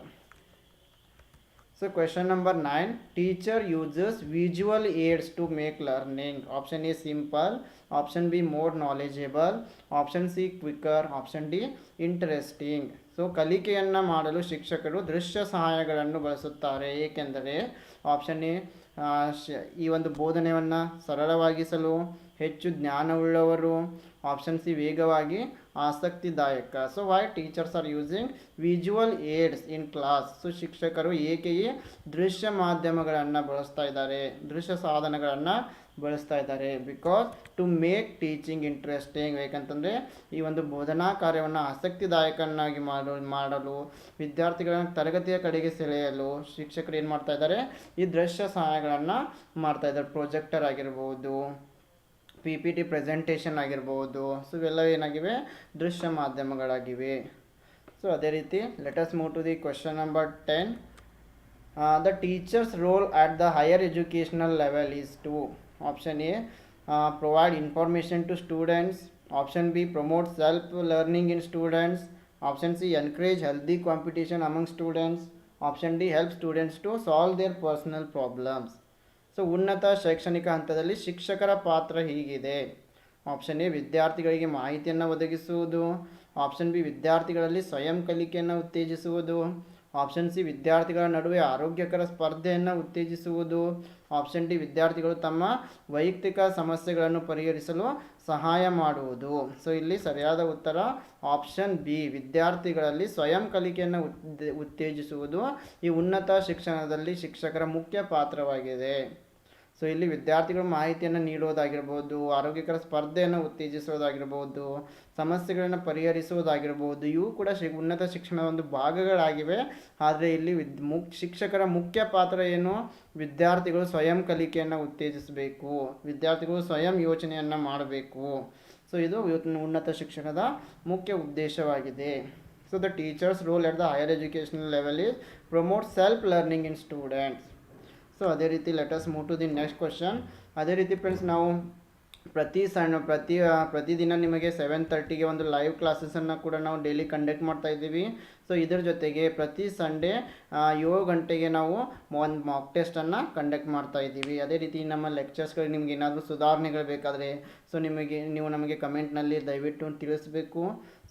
So question number 9, teacher uses visual aids to make learning. Option A simple, option B more knowledgeable, option C quicker, option D interesting. So ಕಲಿಕೆಯನ್ನು ಮಾಡಲು ಶಿಕ್ಷಕರು ದೃಶ್ಯ ಸಹಾಯಗಳನ್ನು ಬಳಸುತ್ತಾರೆ, ಏಕೆಂದರೆ option A ಈ ಒಂದು ಬೋಧನೆಯನ್ನು ಸರಳವಾಗಿಸಲು, ಹೆಚ್ಚು ಜ್ಞಾನವುಳ್ಳವರು, ಆಪ್ಷನ್ ಸಿ ವೇಗವಾಗಿ ಆಸಕ್ತಿದಾಯಕ. So why teachers are using visual aids in class. So ಶಿಕ್ಷಕರು ಏಕೆಯೇ ದೃಶ್ಯ ಮಾಧ್ಯಮಗಳನ್ನು ಬಳಸ್ತಾ ಇದ್ದಾರೆ, ದೃಶ್ಯ ಸಾಧನಗಳನ್ನು ಬಳಸ್ತಾ ಇದ್ದಾರೆ? Because to make teaching interesting. ಯಾಕಂತಂದರೆ ಈ ಒಂದು ಬೋಧನಾ ಕಾರ್ಯವನ್ನು ಆಸಕ್ತಿದಾಯಕನಾಗಿ ಮಾಡಲು ವಿದ್ಯಾರ್ಥಿಗಳನ್ನು ತರಗತಿಯ ಕಡೆಗೆ ಸೆಳೆಯಲು ಶಿಕ್ಷಕರು ಏನು ಮಾಡ್ತಾ ಇದ್ದಾರೆ, ಈ ದೃಶ್ಯ ಸಹಾಯಗಳನ್ನು ಮಾಡ್ತಾ ಇದ್ದಾರೆ. ಪ್ರೊಜೆಕ್ಟರ್ ಆಗಿರ್ಬೋದು, PPT ಪ್ರೆಸೆಂಟೇಷನ್ ಆಗಿರ್ಬೋದು. ಸೊ ಇವೆಲ್ಲ ಏನಾಗಿವೆ, ದೃಶ್ಯ ಮಾಧ್ಯಮಗಳಾಗಿವೆ. ಸೊ ಅದೇ ರೀತಿ let's move to the question number 10. The teacher's role at the higher educational level is to, option A provide information to students, option B promote self learning in students, option C encourage healthy competition among students, option D help students to solve their personal problems. So ಉನ್ನತ ಶೈಕ್ಷಣಿಕ ಹಂತದಲ್ಲಿ ಶಿಕ್ಷಕರ ಪಾತ್ರ ಹೀಗಿದೆ. Option A ವಿದ್ಯಾರ್ಥಿಗಳಿಗೆ ಮಾಹಿತಿಯನ್ನು ಒದಗಿಸುವುದು, option B ವಿದ್ಯಾರ್ಥಿಗಳಲ್ಲಿ ಸ್ವಯಂ ಕಲಿಕೆಯನ್ನು ಉತ್ತೇಜಿಸುವುದು, ಆಪ್ಷನ್ ಸಿ ವಿದ್ಯಾರ್ಥಿಗಳ ನಡುವೆ ಆರೋಗ್ಯಕರ ಸ್ಪರ್ಧೆಯನ್ನು ಉತ್ತೇಜಿಸುವುದು, ಆಪ್ಷನ್ ಡಿ ವಿದ್ಯಾರ್ಥಿಗಳು ತಮ್ಮ ವೈಯಕ್ತಿಕ ಸಮಸ್ಯೆಗಳನ್ನು ಪರಿಹರಿಸಲು ಸಹಾಯ ಮಾಡುವುದು. ಸೊ ಇಲ್ಲಿ ಸರಿಯಾದ ಉತ್ತರ ಆಪ್ಷನ್ ಬಿ, ವಿದ್ಯಾರ್ಥಿಗಳಲ್ಲಿ ಸ್ವಯಂ ಕಲಿಕೆಯನ್ನು ಉತ್ತೇಜಿಸುವುದು ಈ ಉನ್ನತ ಶಿಕ್ಷಣದಲ್ಲಿ ಶಿಕ್ಷಕರ ಮುಖ್ಯ ಪಾತ್ರವಾಗಿದೆ. ಸೊ ಇಲ್ಲಿ ವಿದ್ಯಾರ್ಥಿಗಳು ಮಾಹಿತಿಯನ್ನು ನೀಡೋದಾಗಿರ್ಬೋದು, ಆರೋಗ್ಯಕರ ಸ್ಪರ್ಧೆಯನ್ನು ಉತ್ತೇಜಿಸೋದಾಗಿರ್ಬೋದು, ಸಮಸ್ಯೆಗಳನ್ನು ಪರಿಹರಿಸುವುದಾಗಿರ್ಬೋದು, ಇವು ಕೂಡ ಉನ್ನತ ಶಿಕ್ಷಣದ ಒಂದು ಭಾಗಗಳಾಗಿವೆ. ಆದರೆ ಇಲ್ಲಿ ಶಿಕ್ಷಕರ ಮುಖ್ಯ ಪಾತ್ರ ಏನು, ವಿದ್ಯಾರ್ಥಿಗಳು ಸ್ವಯಂ ಕಲಿಕೆಯನ್ನು ಉತ್ತೇಜಿಸಬೇಕು, ವಿದ್ಯಾರ್ಥಿಗಳು ಸ್ವಯಂ ಯೋಚನೆಯನ್ನು ಮಾಡಬೇಕು. ಸೊ ಇದು ಉನ್ನತ ಶಿಕ್ಷಣದ ಮುಖ್ಯ ಉದ್ದೇಶವಾಗಿದೆ. So the teacher's role at the higher educational level is promote self learning in students. So ಅದೇ ರೀತಿ let's move to the next question. ಅದೇ ರೀತಿ ಫ್ರೆಂಡ್ಸ್, ನಾವು ಪ್ರತಿದಿನ ನಿಮಗೆ 7:30ಗೆ ಒಂದು ಲೈವ್ ಕ್ಲಾಸಸನ್ನು ಕೂಡ ನಾವು ಡೈಲಿ ಕಂಡಕ್ಟ್ ಮಾಡ್ತಾ ಇದ್ದೀವಿ. ಸೊ ಇದರ ಜೊತೆಗೆ ಪ್ರತಿ ಸಂಡೇ 7 ಗಂಟೆಗೆ ನಾವು ಒಂದು ಮಾಕ್ ಟೆಸ್ಟನ್ನು ಕಂಡಕ್ಟ್ ಮಾಡ್ತಾ ಇದ್ದೀವಿ. ಅದೇ ರೀತಿ ನಮ್ಮ ಲೆಕ್ಚರ್ಸ್ಗಳಿಗೆ ನಿಮ್ಗೆ ಏನಾದರೂ ಸುಧಾರಣೆಗಳು ಬೇಕಾದರೆ ಸೊ ನೀವು ನಮಗೆ ಕಮೆಂಟ್ನಲ್ಲಿ ದಯವಿಟ್ಟು ತಿಳಿಸಬೇಕು.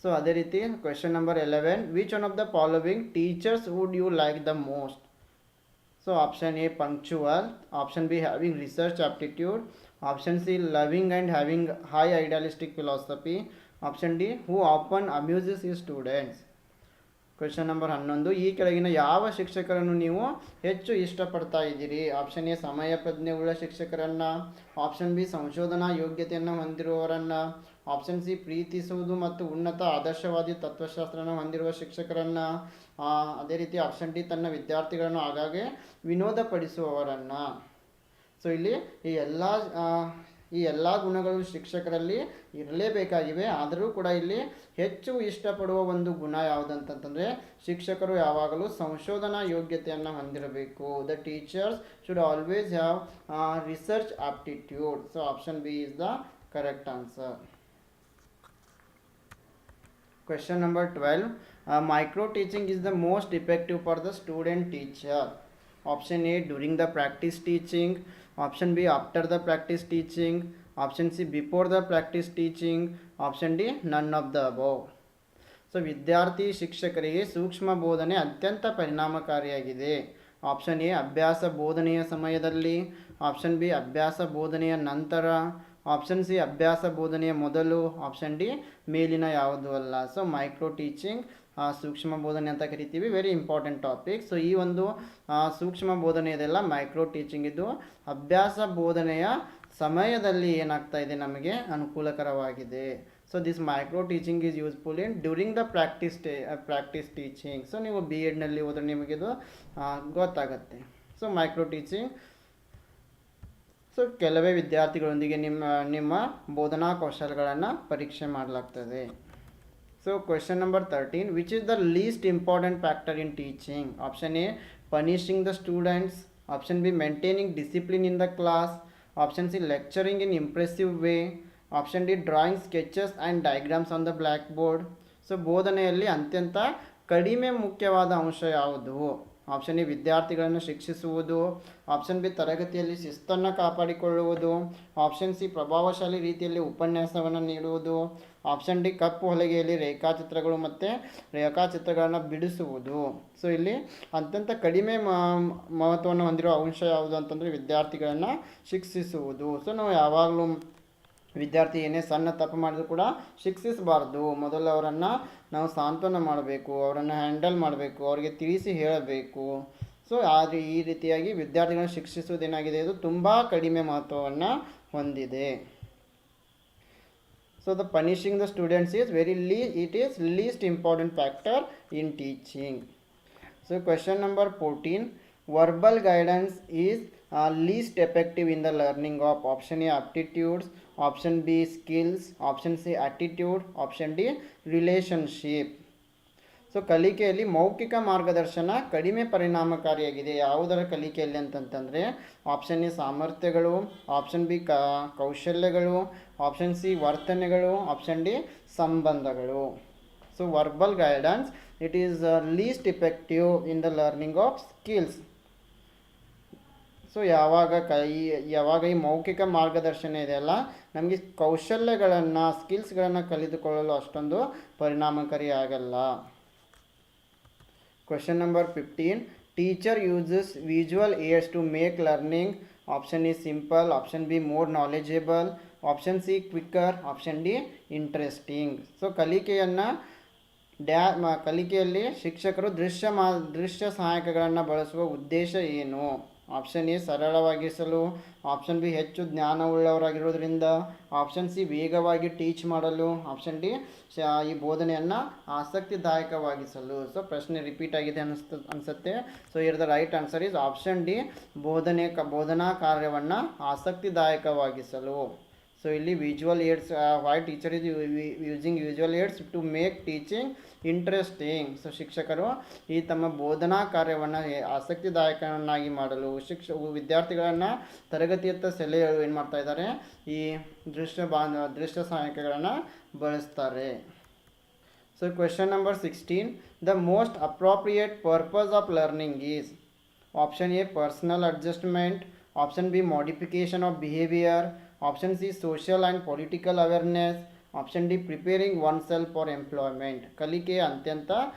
ಸೊ ಅದೇ ರೀತಿ question number 11, which one of the following teachers would you like the most? So option A punctual, option B having research aptitude, option C loving and having high idealistic philosophy, option D who often amuses his students. Question number 11, ಈ ಕೆಳಗಿನ ಯಾವ ಶಿಕ್ಷಕರನ್ನು ನೀವು ಹೆಚ್ಚು ಇಷ್ಟಪಡ್ತಾ ಇದ್ದೀರಿ? Option A ಸಮಯ ಪ್ರಜ್ಞೆ ಉಳ್ಳ ಶಿಕ್ಷಕರನ್ನು, ಆಪ್ಷನ್ ಬಿ ಸಂಶೋಧನಾ ಯೋಗ್ಯತೆಯನ್ನು ಹೊಂದಿರುವವರನ್ನು, ಆಪ್ಷನ್ ಸಿ ಪ್ರೀತಿಸುವುದು ಮತ್ತು ಉನ್ನತ ಆದರ್ಶವಾದಿ ತತ್ವಶಾಸ್ತ್ರವನ್ನು ಹೊಂದಿರುವ ಶಿಕ್ಷಕರನ್ನು, ಅದೇ ರೀತಿ ಆಪ್ಷನ್ ಡಿ ತನ್ನ ವಿದ್ಯಾರ್ಥಿಗಳನ್ನು ಆಗಾಗ್ಗೆ ವಿನೋದಪಡಿಸುವವರನ್ನು. ಸೊ ಇಲ್ಲಿ ಈ ಎಲ್ಲ ಗುಣಗಳು ಶಿಕ್ಷಕರಲ್ಲಿ ಇರಲೇಬೇಕಾಗಿವೆ. ಆದರೂ ಕೂಡ ಇಲ್ಲಿ ಹೆಚ್ಚು ಇಷ್ಟಪಡುವ ಒಂದು ಗುಣ ಯಾವುದಂತಂದರೆ ಶಿಕ್ಷಕರು ಯಾವಾಗಲೂ ಸಂಶೋಧನಾ ಯೋಗ್ಯತೆಯನ್ನು ಹೊಂದಿರಬೇಕು. The teachers should always have research aptitude. So option B is the correct answer. Question number 12, micro teaching is the most effective for the student teacher. Option A during the practice teaching, option B after the practice teaching, option C before the practice teaching, option D none of the above. So ವಿದ್ಯಾರ್ಥಿ ಶಿಕ್ಷಕರಿಗೆ ಸೂಕ್ಷ್ಮ ಬೋಧನೆ ಅತ್ಯಂತ ಪರಿಣಾಮಕಾರಿಯಾಗಿದೆ. Option A ಅಭ್ಯಾಸ ಬೋಧನೆಯ ಸಮಯದಲ್ಲಿ, option B ಅಭ್ಯಾಸ ಬೋಧನೆಯ ನಂತರ, ಆಪ್ಷನ್ ಸಿ ಅಭ್ಯಾಸ ಬೋಧನೆಯ ಮೊದಲು, ಆಪ್ಷನ್ ಡಿ ಮೇಲಿನ ಯಾವುದೂ ಅಲ್ಲ. ಸೊ ಮೈಕ್ರೋ ಟೀಚಿಂಗ್ ಸೂಕ್ಷ್ಮ ಬೋಧನೆ ಅಂತ ಕರಿತೀವಿ. Very important topic. ಸೊ ಈ ಒಂದು ಸೂಕ್ಷ್ಮ ಬೋಧನೆ ಇದೆಲ್ಲ ಮೈಕ್ರೋ ಟೀಚಿಂಗ್. ಇದು ಅಭ್ಯಾಸ ಬೋಧನೆಯ ಸಮಯದಲ್ಲಿ ಏನಾಗ್ತಾ ಇದೆ, ನಮಗೆ ಅನುಕೂಲಕರವಾಗಿದೆ. So this micro teaching is useful in during the practice teaching. So ನೀವು BEdನಲ್ಲಿ ಹೋದರೆ ನಿಮಗೆ ಇದು ಗೊತ್ತಾಗುತ್ತೆ. ಸೊ ಮೈಕ್ರೋ ಟೀಚಿಂಗ್, ಸೊ ಕೆಲವೇ ವಿದ್ಯಾರ್ಥಿಗಳೊಂದಿಗೆ ನಿಮ್ಮ ಬೋಧನಾ ಕೌಶಲ್ಯಗಳನ್ನು ಪರೀಕ್ಷೆ ಮಾಡಲಾಗ್ತದೆ. So question number 13, which is the least important factor in teaching? Option A punishing the students, option B maintaining discipline in the class, option C lecturing in impressive way, option D drawing sketches and diagrams on the blackboard. So ಬೋಧನೆಯಲ್ಲಿ ಅತ್ಯಂತ ಕಡಿಮೆ ಮುಖ್ಯವಾದ ಅಂಶ ಯಾವುದು? Option A ವಿದ್ಯಾರ್ಥಿಗಳನ್ನು ಶಿಕ್ಷಿಸುವುದು, option B ತರಗತಿಯಲ್ಲಿ ಶಿಸ್ತನ್ನು ಕಾಪಾಡಿಕೊಳ್ಳುವುದು, ಆಪ್ಷನ್ ಸಿ ಪ್ರಭಾವಶಾಲಿ ರೀತಿಯಲ್ಲಿ ಉಪನ್ಯಾಸವನ್ನು ನೀಡುವುದು, ಆಪ್ಷನ್ ಡಿ ಕಪ್ಪು ಹೊಲಿಗೆಯಲ್ಲಿ ರೇಖಾಚಿತ್ರಗಳನ್ನು ಬಿಡಿಸುವುದು. ಸೊ ಇಲ್ಲಿ ಅತ್ಯಂತ ಕಡಿಮೆ ಮಹತ್ವವನ್ನು ಹೊಂದಿರುವ ಅಂಶ ಯಾವುದು ಅಂತಂದರೆ ವಿದ್ಯಾರ್ಥಿಗಳನ್ನು ಶಿಕ್ಷಿಸುವುದು. ಸೊ ನಾವು ಯಾವಾಗಲೂ ವಿದ್ಯಾರ್ಥಿ ಏನೇ ಸಣ್ಣ ತಪ್ಪು ಮಾಡಿದ್ರು ಕೂಡ ಶಿಕ್ಷಿಸಬಾರ್ದು. ಮೊದಲು ಅವರನ್ನು ನಾವು ಸಾಂತ್ವನ ಮಾಡಬೇಕು, ಅವರನ್ನು ಹ್ಯಾಂಡಲ್ ಮಾಡಬೇಕು, ಅವರಿಗೆ ತಿಳಿಸಿ ಹೇಳಬೇಕು. ಸೊ ಆದರೆ ಈ ರೀತಿಯಾಗಿ ವಿದ್ಯಾರ್ಥಿಗಳನ್ನು ಶಿಕ್ಷಿಸುವುದೇನಾಗಿದೆ, ಇದು ತುಂಬ ಕಡಿಮೆ ಮಹತ್ವವನ್ನು ಹೊಂದಿದೆ. So the punishing the students is it is least important factor in teaching. So question number 14, verbal guidance is least effective in the learning of option A aptitudes, option B skills, option C attitude, option D relationship. So ಕಲಿಕೆಯಲ್ಲಿ ಮೌಖಿಕ ಮಾರ್ಗದರ್ಶನ ಕಡಿಮೆ ಪರಿಣಾಮಕಾರಿಯಾಗಿದೆ. ಯಾವುದರ ಕಲಿಕೆಯಲ್ಲಿ ಅಂತಂತಂದರೆ option A ಸಾಮರ್ಥ್ಯಗಳು, option B ಕೌಶಲ್ಯಗಳು, ಆಪ್ಷನ್ ಸಿ ವರ್ತನೆಗಳು, ಆಪ್ಷನ್ ಡಿ ಸಂಬಂಧಗಳು. So verbal guidance it is least effective in the learning of skills. So ಯಾವಾಗ ಈ ಮೌಖಿಕ ಮಾರ್ಗದರ್ಶನ ಇದೆಯಲ್ಲ, ನಮಗೆ ಕೌಶಲ್ಯಗಳನ್ನು ಸ್ಕಿಲ್ಸ್ಗಳನ್ನು ಕಲಿತುಕೊಳ್ಳಲು ಅಷ್ಟೊಂದು ಪರಿಣಾಮಕಾರಿ ಆಗಲ್ಲ. Question number 15, teacher uses visual aids to make learning. Option is simple, option B more knowledgeable, option C quicker, option D interesting. So ಕಲಿಕೆಯಲ್ಲಿ ಶಿಕ್ಷಕರು ದೃಶ್ಯ ಸಹಾಯಕಗಳನ್ನು ಬಳಸುವ ಉದ್ದೇಶ ಏನು? ಆಪ್ಷನ್ ಎ ಸರಳವಾಗಿಸಲು, ಆಪ್ಷನ್ ಬಿ ಹೆಚ್ಚು ಜ್ಞಾನವುಳ್ಳವರಾಗಿರೋದ್ರಿಂದ, ಆಪ್ಷನ್ ಸಿ ವೇಗವಾಗಿ ಟೀಚ್ ಮಾಡಲು, ಆಪ್ಷನ್ ಡಿ ಈ ಬೋಧನೆಯನ್ನು ಆಸಕ್ತಿದಾಯಕವಾಗಿಸಲು. ಸೊ ಪ್ರಶ್ನೆ ರಿಪೀಟ್ ಆಗಿದೆ ಅನಿಸುತ್ತೆ. So here the right answer is option D, ಬೋಧನಾ ಕಾರ್ಯವನ್ನು ಆಸಕ್ತಿದಾಯಕವಾಗಿಸಲು. ಸೊ ಇಲ್ಲಿ visual aids, why teacher is using visual aids to make teaching interesting. So ಶಿಕ್ಷಕರು ಈ ತಮ್ಮ ಬೋಧನಾ ಕಾರ್ಯವನ್ನು ಆಸಕ್ತಿದಾಯಕವನ್ನಾಗಿ ಮಾಡಲು ವಿದ್ಯಾರ್ಥಿಗಳನ್ನು ತರಗತಿಯತ್ತ ಸೆಳೆಯಲು ಏನು ಮಾಡ್ತಾ ಇದ್ದಾರೆ, ಈ ದೃಶ್ಯ ಸಹಾಯಕಗಳನ್ನು ಬಳಸ್ತಾರೆ. So question number 16, the most appropriate purpose of learning is option A personal adjustment, option B modification of behaviour, option C social and political awareness, option D preparing one self for employment. ಕಲಿಕೆಯ ಅತ್ಯಂತ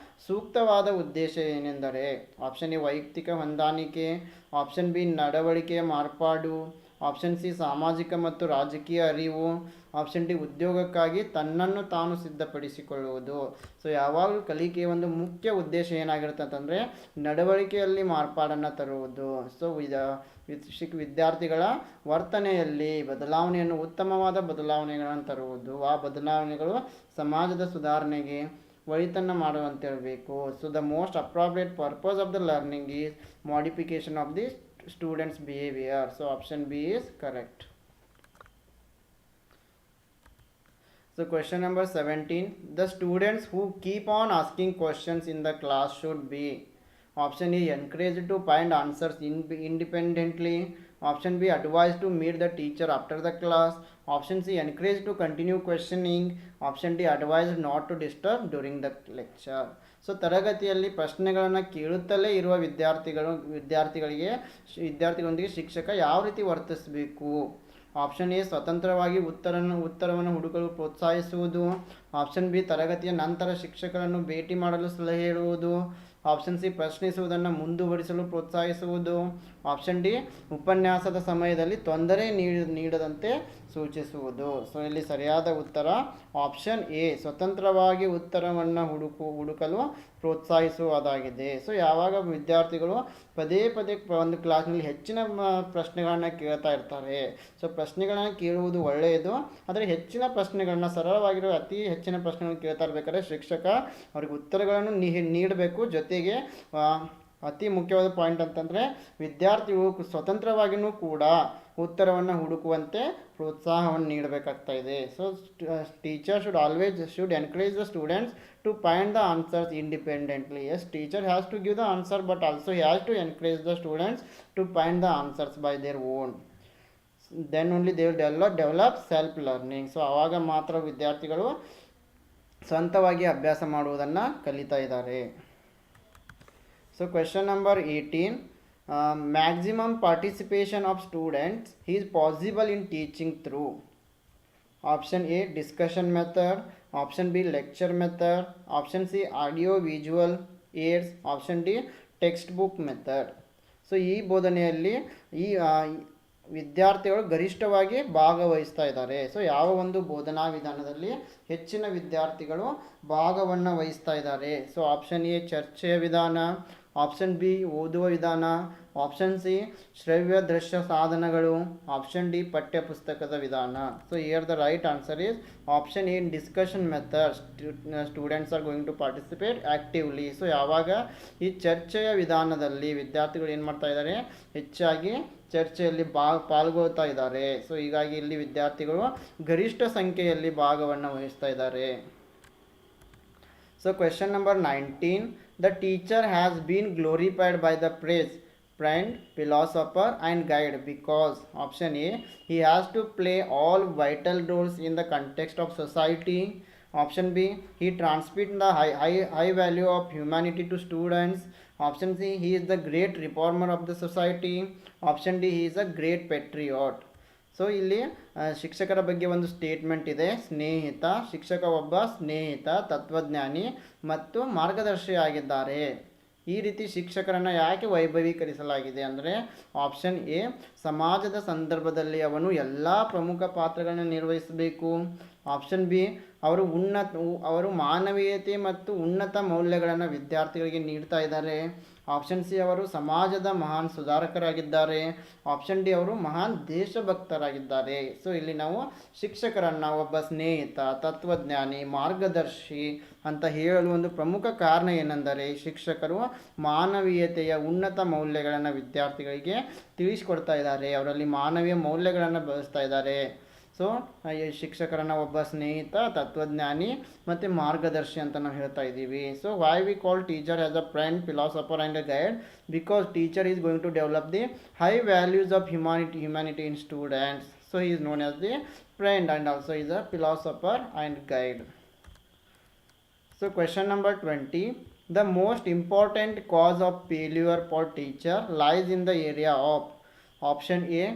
ಸೂಕ್ತವಾದ ಉದ್ದೇಶ ಏನೆಂದರೆ option A ವೈಯಕ್ತಿಕ ಹೊಂದಾಣಿಕೆ, option B ನಡವಳಿಕೆಯ ಮಾರ್ಪಾಡು, option C ಸಾಮಾಜಿಕ ಮತ್ತು ರಾಜಕೀಯ ಅರಿವು, ಆಪ್ಷನ್ ಡಿ ಉದ್ಯೋಗಕ್ಕಾಗಿ ತನ್ನನ್ನು ತಾನು ಸಿದ್ಧಪಡಿಸಿಕೊಳ್ಳುವುದು. ಸೊ ಯಾವಾಗಲೂ ಕಲಿಕೆಯ ಒಂದು ಮುಖ್ಯ ಉದ್ದೇಶ ಏನಾಗಿರುತ್ತೆ ಅಂತಂದರೆ ನಡವಳಿಕೆಯಲ್ಲಿ ಮಾರ್ಪಾಡನ್ನು ತರುವುದು. ಸೊ ವಿದ್ಯಾರ್ಥಿಗಳ ವರ್ತನೆಯಲ್ಲಿ ಉತ್ತಮವಾದ ಬದಲಾವಣೆಗಳನ್ನು ತರುವುದು. ಆ ಬದಲಾವಣೆಗಳು ಸಮಾಜದ ಸುಧಾರಣೆಗೆ ಒಳಿತನ್ನು ಮಾಡುವಂತಿರಬೇಕು. So the most appropriate purpose of the learning is modification of the students behavior. So option B is correct. So question number 17, the students who keep on asking questions in the class should be option A encouraged to find answers independently, option B advised to meet the teacher after the class, option C encouraged to continue questioning, option D advised not to disturb during the lecture. So ತರಗತಿಯಲ್ಲಿ ಪ್ರಶ್ನೆಗಳನ್ನು ಕೇಳುತ್ತಲೇ ಇರುವ ವಿದ್ಯಾರ್ಥಿಗಳೊಂದಿಗೆ ಶಿಕ್ಷಕ ಯಾವ ರೀತಿ ವರ್ತಿಸಬೇಕು? Option A ಸ್ವತಂತ್ರವಾಗಿ ಉತ್ತರವನ್ನು ಹುಡುಕಲು ಪ್ರೋತ್ಸಾಹಿಸುವುದು, ಆಪ್ಷನ್ ಬಿ ತರಗತಿಯ ನಂತರ ಶಿಕ್ಷಕರನ್ನು ಭೇಟಿ ಮಾಡಲು ಸಲಹೆ ಹೇಳುವುದು, ಆಪ್ಷನ್ ಸಿ ಪ್ರಶ್ನಿಸುವುದನ್ನು ಮುಂದುವರಿಸಲು ಪ್ರೋತ್ಸಾಹಿಸುವುದು, ಆಪ್ಷನ್ ಡಿ ಉಪನ್ಯಾಸದ ಸಮಯದಲ್ಲಿ ತೊಂದರೆ ನೀಡದಂತೆ ಸೂಚಿಸುವುದು. ಸೊ ಇಲ್ಲಿ ಸರಿಯಾದ ಉತ್ತರ ಆಪ್ಷನ್ ಎ, ಸ್ವತಂತ್ರವಾಗಿ ಉತ್ತರವನ್ನು ಹುಡುಕಲು ಪ್ರೋತ್ಸಾಹಿಸುವುದಾಗಿದೆ. ಸೊ ಯಾವಾಗ ವಿದ್ಯಾರ್ಥಿಗಳು ಪದೇ ಒಂದು ಕ್ಲಾಸ್ನಲ್ಲಿ ಹೆಚ್ಚಿನ ಪ್ರಶ್ನೆಗಳನ್ನು ಕೇಳ್ತಾ ಇರ್ತಾರೆ. ಸೊ ಪ್ರಶ್ನೆಗಳನ್ನು ಕೇಳುವುದು ಒಳ್ಳೆಯದು, ಆದರೆ ಹೆಚ್ಚಿನ ಪ್ರಶ್ನೆಗಳನ್ನ ಸರಳವಾಗಿರೋ ಅತಿ ಹೆಚ್ಚಿನ ಪ್ರಶ್ನೆಗಳನ್ನು ಕೇಳ್ತಾ ಇರಬೇಕಾದ್ರೆ ಶಿಕ್ಷಕ ಅವ್ರಿಗೆ ಉತ್ತರಗಳನ್ನು ನೀಡಬೇಕು. ಜೊತೆಗೆ ಅತಿ ಮುಖ್ಯವಾದ ಪಾಯಿಂಟ್ ಅಂತಂದರೆ ವಿದ್ಯಾರ್ಥಿಗಳು ಸ್ವತಂತ್ರವಾಗಿಯೂ ಕೂಡ ಉತ್ತರವನ್ನು ಹುಡುಕುವಂತೆ ಪ್ರೋತ್ಸಾಹವನ್ನು ನೀಡಬೇಕಾಗ್ತಾ ಇದೆ. So teacher should encourage the students to find the answers independently. Yes, teacher has to give the answer, but also he has to encourage the students to find the answers by their own. Then only they will develop self learning. So ಆವಾಗ ಮಾತ್ರ ವಿದ್ಯಾರ್ಥಿಗಳು ಸ್ವಂತವಾಗಿ ಅಭ್ಯಾಸ ಮಾಡುವುದನ್ನು ಕಲಿತಾ ಇದ್ದಾರೆ. So question number 18, maximum participation of students is possible in teaching through option A discussion method, option B lecture method, option C audio visual aids, option D textbook method. So ಈ ಬೋಧನೆಯಲ್ಲಿ ಈ ವಿದ್ಯಾರ್ಥಿಗಳು ಗರಿಷ್ಠವಾಗಿ ಭಾಗವಹಿಸ್ತಾ ಇದ್ದಾರೆ. ಸೊ ಯಾವ ಒಂದು ಬೋಧನಾ ವಿಧಾನದಲ್ಲಿ ಹೆಚ್ಚಿನ ವಿದ್ಯಾರ್ಥಿಗಳು ಭಾಗವನ್ನು ವಹಿಸ್ತಾ ಇದ್ದಾರೆ? ಸೊ ಆಪ್ಷನ್ ಎ ಚರ್ಚೆಯ ವಿಧಾನ, ಆಪ್ಷನ್ ಬಿ ಓದುವ ವಿಧಾನ, ಆಪ್ಷನ್ ಸಿ ಶ್ರವ್ಯ ದೃಶ್ಯ ಸಾಧನಗಳು, ಆಪ್ಷನ್ ಡಿ ಪಠ್ಯ ಪುಸ್ತಕದ ವಿಧಾನ. So here the right answer is option A discussion method. Students are going to participate actively. So ಯಾವಾಗ ಈ ಚರ್ಚೆಯ ವಿಧಾನದಲ್ಲಿ ವಿದ್ಯಾರ್ಥಿಗಳು ಏನು ಮಾಡ್ತಾ ಇದ್ದಾರೆ, ಹೆಚ್ಚಾಗಿ ಚರ್ಚೆಯಲ್ಲಿ ಪಾಲ್ಗೊಳ್ತಾ ಇದ್ದಾರೆ. ಸೊ ಹೀಗಾಗಿ ಇಲ್ಲಿ ವಿದ್ಯಾರ್ಥಿಗಳು ಗರಿಷ್ಠ ಸಂಖ್ಯೆಯಲ್ಲಿ ಭಾಗವನ್ನು ವಹಿಸ್ತಾ ಇದ್ದಾರೆ. So question number 19, the teacher has been glorified by the praise, friend, philosopher and guide because option A he has to play all vital roles in the context of society, option B he transmits the high value of humanity to students, option C he is the great reformer of the society, option D he is a great patriot. So ಇಲ್ಲಿ ಶಿಕ್ಷಕರ ಬಗ್ಗೆ ಒಂದು statement ಇದೆ. ಸ್ನೇಹಿತ, ಶಿಕ್ಷಕ ಒಬ್ಬ ಸ್ನೇಹಿತ, ತತ್ವಜ್ಞಾನಿ ಮತ್ತು ಮಾರ್ಗದರ್ಶಿಯಾಗಿದ್ದಾರೆ. ಈ ರೀತಿ ಶಿಕ್ಷಕರನ್ನು ಯಾಕೆ ವೈಭವೀಕರಿಸಲಾಗಿದೆ ಅಂದರೆ ಆಪ್ಷನ್ ಎ ಸಮಾಜದ ಸಂದರ್ಭದಲ್ಲಿ ಅವನು ಎಲ್ಲ ಪ್ರಮುಖ ಪಾತ್ರಗಳನ್ನು ನಿರ್ವಹಿಸಬೇಕು, ಆಪ್ಷನ್ ಬಿ ಅವರು ಮಾನವೀಯತೆ ಮತ್ತು ಉನ್ನತ ಮೌಲ್ಯಗಳನ್ನು ವಿದ್ಯಾರ್ಥಿಗಳಿಗೆ ನೀಡ್ತಾ ಇದ್ದಾರೆ, ಆಪ್ಷನ್ ಸಿ ಅವರು ಸಮಾಜದ ಮಹಾನ್ ಸುಧಾರಕರಾಗಿದ್ದಾರೆ, ಆಪ್ಷನ್ ಡಿ ಅವರು ಮಹಾನ್ ದೇಶಭಕ್ತರಾಗಿದ್ದಾರೆ. ಸೊ ಇಲ್ಲಿ ನಾವು ಶಿಕ್ಷಕರನ್ನು ಒಬ್ಬ ಸ್ನೇಹಿತ, ತತ್ವಜ್ಞಾನಿ, ಮಾರ್ಗದರ್ಶಿ ಅಂತ ಹೇಳಲು ಒಂದು ಪ್ರಮುಖ ಕಾರಣ ಏನೆಂದರೆ ಶಿಕ್ಷಕರು ಮಾನವೀಯತೆಯ ಉನ್ನತ ಮೌಲ್ಯಗಳನ್ನು ವಿದ್ಯಾರ್ಥಿಗಳಿಗೆ ತಿಳಿಸ್ಕೊಡ್ತಾ ಇದ್ದಾರೆ, ಅವರಲ್ಲಿ ಮಾನವೀಯ ಮೌಲ್ಯಗಳನ್ನು ಬೆಳೆಸ್ತಾ ಇದ್ದಾರೆ. ಸೊ ಶಿಕ್ಷಕರನ್ನು ಒಬ್ಬ ಸ್ನೇಹಿತ, ತತ್ವಜ್ಞಾನಿ ಮತ್ತು ಮಾರ್ಗದರ್ಶಿ ಅಂತ ನಾವು ಹೇಳ್ತಾ ಇದ್ದೀವಿ. So why we call teacher as a friend, philosopher and a guide? Because teacher is going to develop the high values of humanity in students. So he is known as the friend and also is a philosopher and guide. So question number 20, the most important cause of failure for teacher lies in the area of option A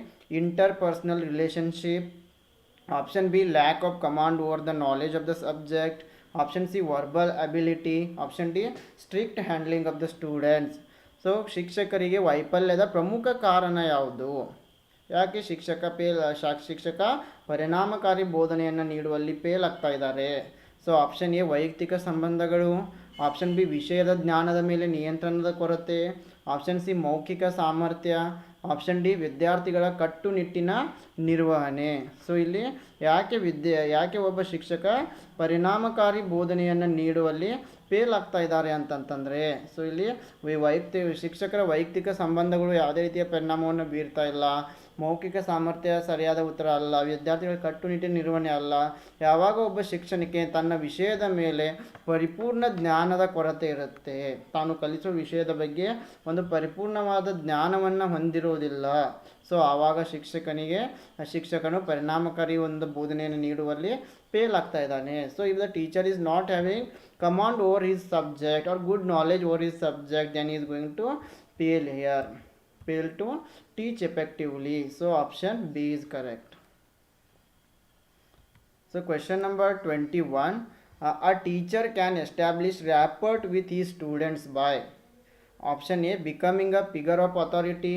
interpersonal relationship, option B lack of command over the knowledge of the subject, option C verbal ability, option D strict handling of the students. So ಶಿಕ್ಷಕರಿಗೆ ವೈಫಲ್ಯದ ಪ್ರಮುಖ ಕಾರಣ ಯಾವುದು? ಯಾಕೆ ಶಿಕ್ಷಕ ಪರಿಣಾಮಕಾರಿ ಬೋಧನೆಯನ್ನು ನೀಡುವಲ್ಲಿ ಫೇಲ್ ಆಗ್ತಾ ಇದ್ದಾರೆ? ಸೊ ಆಪ್ಷನ್ ಎ ವೈಯಕ್ತಿಕ ಸಂಬಂಧಗಳು, ಆಪ್ಷನ್ ಬಿ ವಿಷಯದ ಜ್ಞಾನದ ಮೇಲೆ ನಿಯಂತ್ರಣದ ಕೊರತೆ, ಆಪ್ಷನ್ ಸಿ ಮೌಖಿಕ ಸಾಮರ್ಥ್ಯ, ಆಪ್ಷನ್ ಡಿ ವಿದ್ಯಾರ್ಥಿಗಳ ಕಟ್ಟುನಿಟ್ಟಿನ ನಿರ್ವಹಣೆ. ಸೊ ಇಲ್ಲಿ ಯಾಕೆ ಒಬ್ಬ ಶಿಕ್ಷಕ ಪರಿಣಾಮಕಾರಿ ಬೋಧನೆಯನ್ನು ನೀಡುವಲ್ಲಿ ಫೇಲ್ ಆಗ್ತಾ ಇದ್ದಾರೆ ಅಂತಂತಂದರೆ ಸೊ ಇಲ್ಲಿ ಶಿಕ್ಷಕರ ವೈಯಕ್ತಿಕ ಸಂಬಂಧಗಳು ಯಾವುದೇ ರೀತಿಯ ಪರಿಣಾಮವನ್ನು ಬೀರ್ತಾ ಇಲ್ಲ, ಮೌಖಿಕ ಸಾಮರ್ಥ್ಯ ಸರಿಯಾದ ಉತ್ತರ ಅಲ್ಲ, ವಿದ್ಯಾರ್ಥಿಗಳ ಕಟ್ಟುನಿಟ್ಟಿನ ನಿರ್ವಹಣೆ ಅಲ್ಲ. ಯಾವಾಗ ಒಬ್ಬ ಶಿಕ್ಷಕನಿಗೆ ತನ್ನ ವಿಷಯದ ಮೇಲೆ ಪರಿಪೂರ್ಣ ಜ್ಞಾನದ ಕೊರತೆ ಇರುತ್ತೆ, ತಾನು ಕಲಿಸುವ ವಿಷಯದ ಬಗ್ಗೆ ಒಂದು ಪರಿಪೂರ್ಣವಾದ ಜ್ಞಾನವನ್ನು ಹೊಂದಿರುವುದಿಲ್ಲ, ಸೊ ಆವಾಗ ಶಿಕ್ಷಕನು ಪರಿಣಾಮಕಾರಿ ಒಂದು ಬೋಧನೆಯನ್ನು ನೀಡುವಲ್ಲಿ ಫೇಲ್ ಆಗ್ತಾ ಇದ್ದಾನೆ. So if the teacher is not having command over his subject or good knowledge over his subject, then he is going to fail to teach effectively. So option B is correct. So question number 21, a teacher can establish rapport with his students by option A becoming a figure of authority,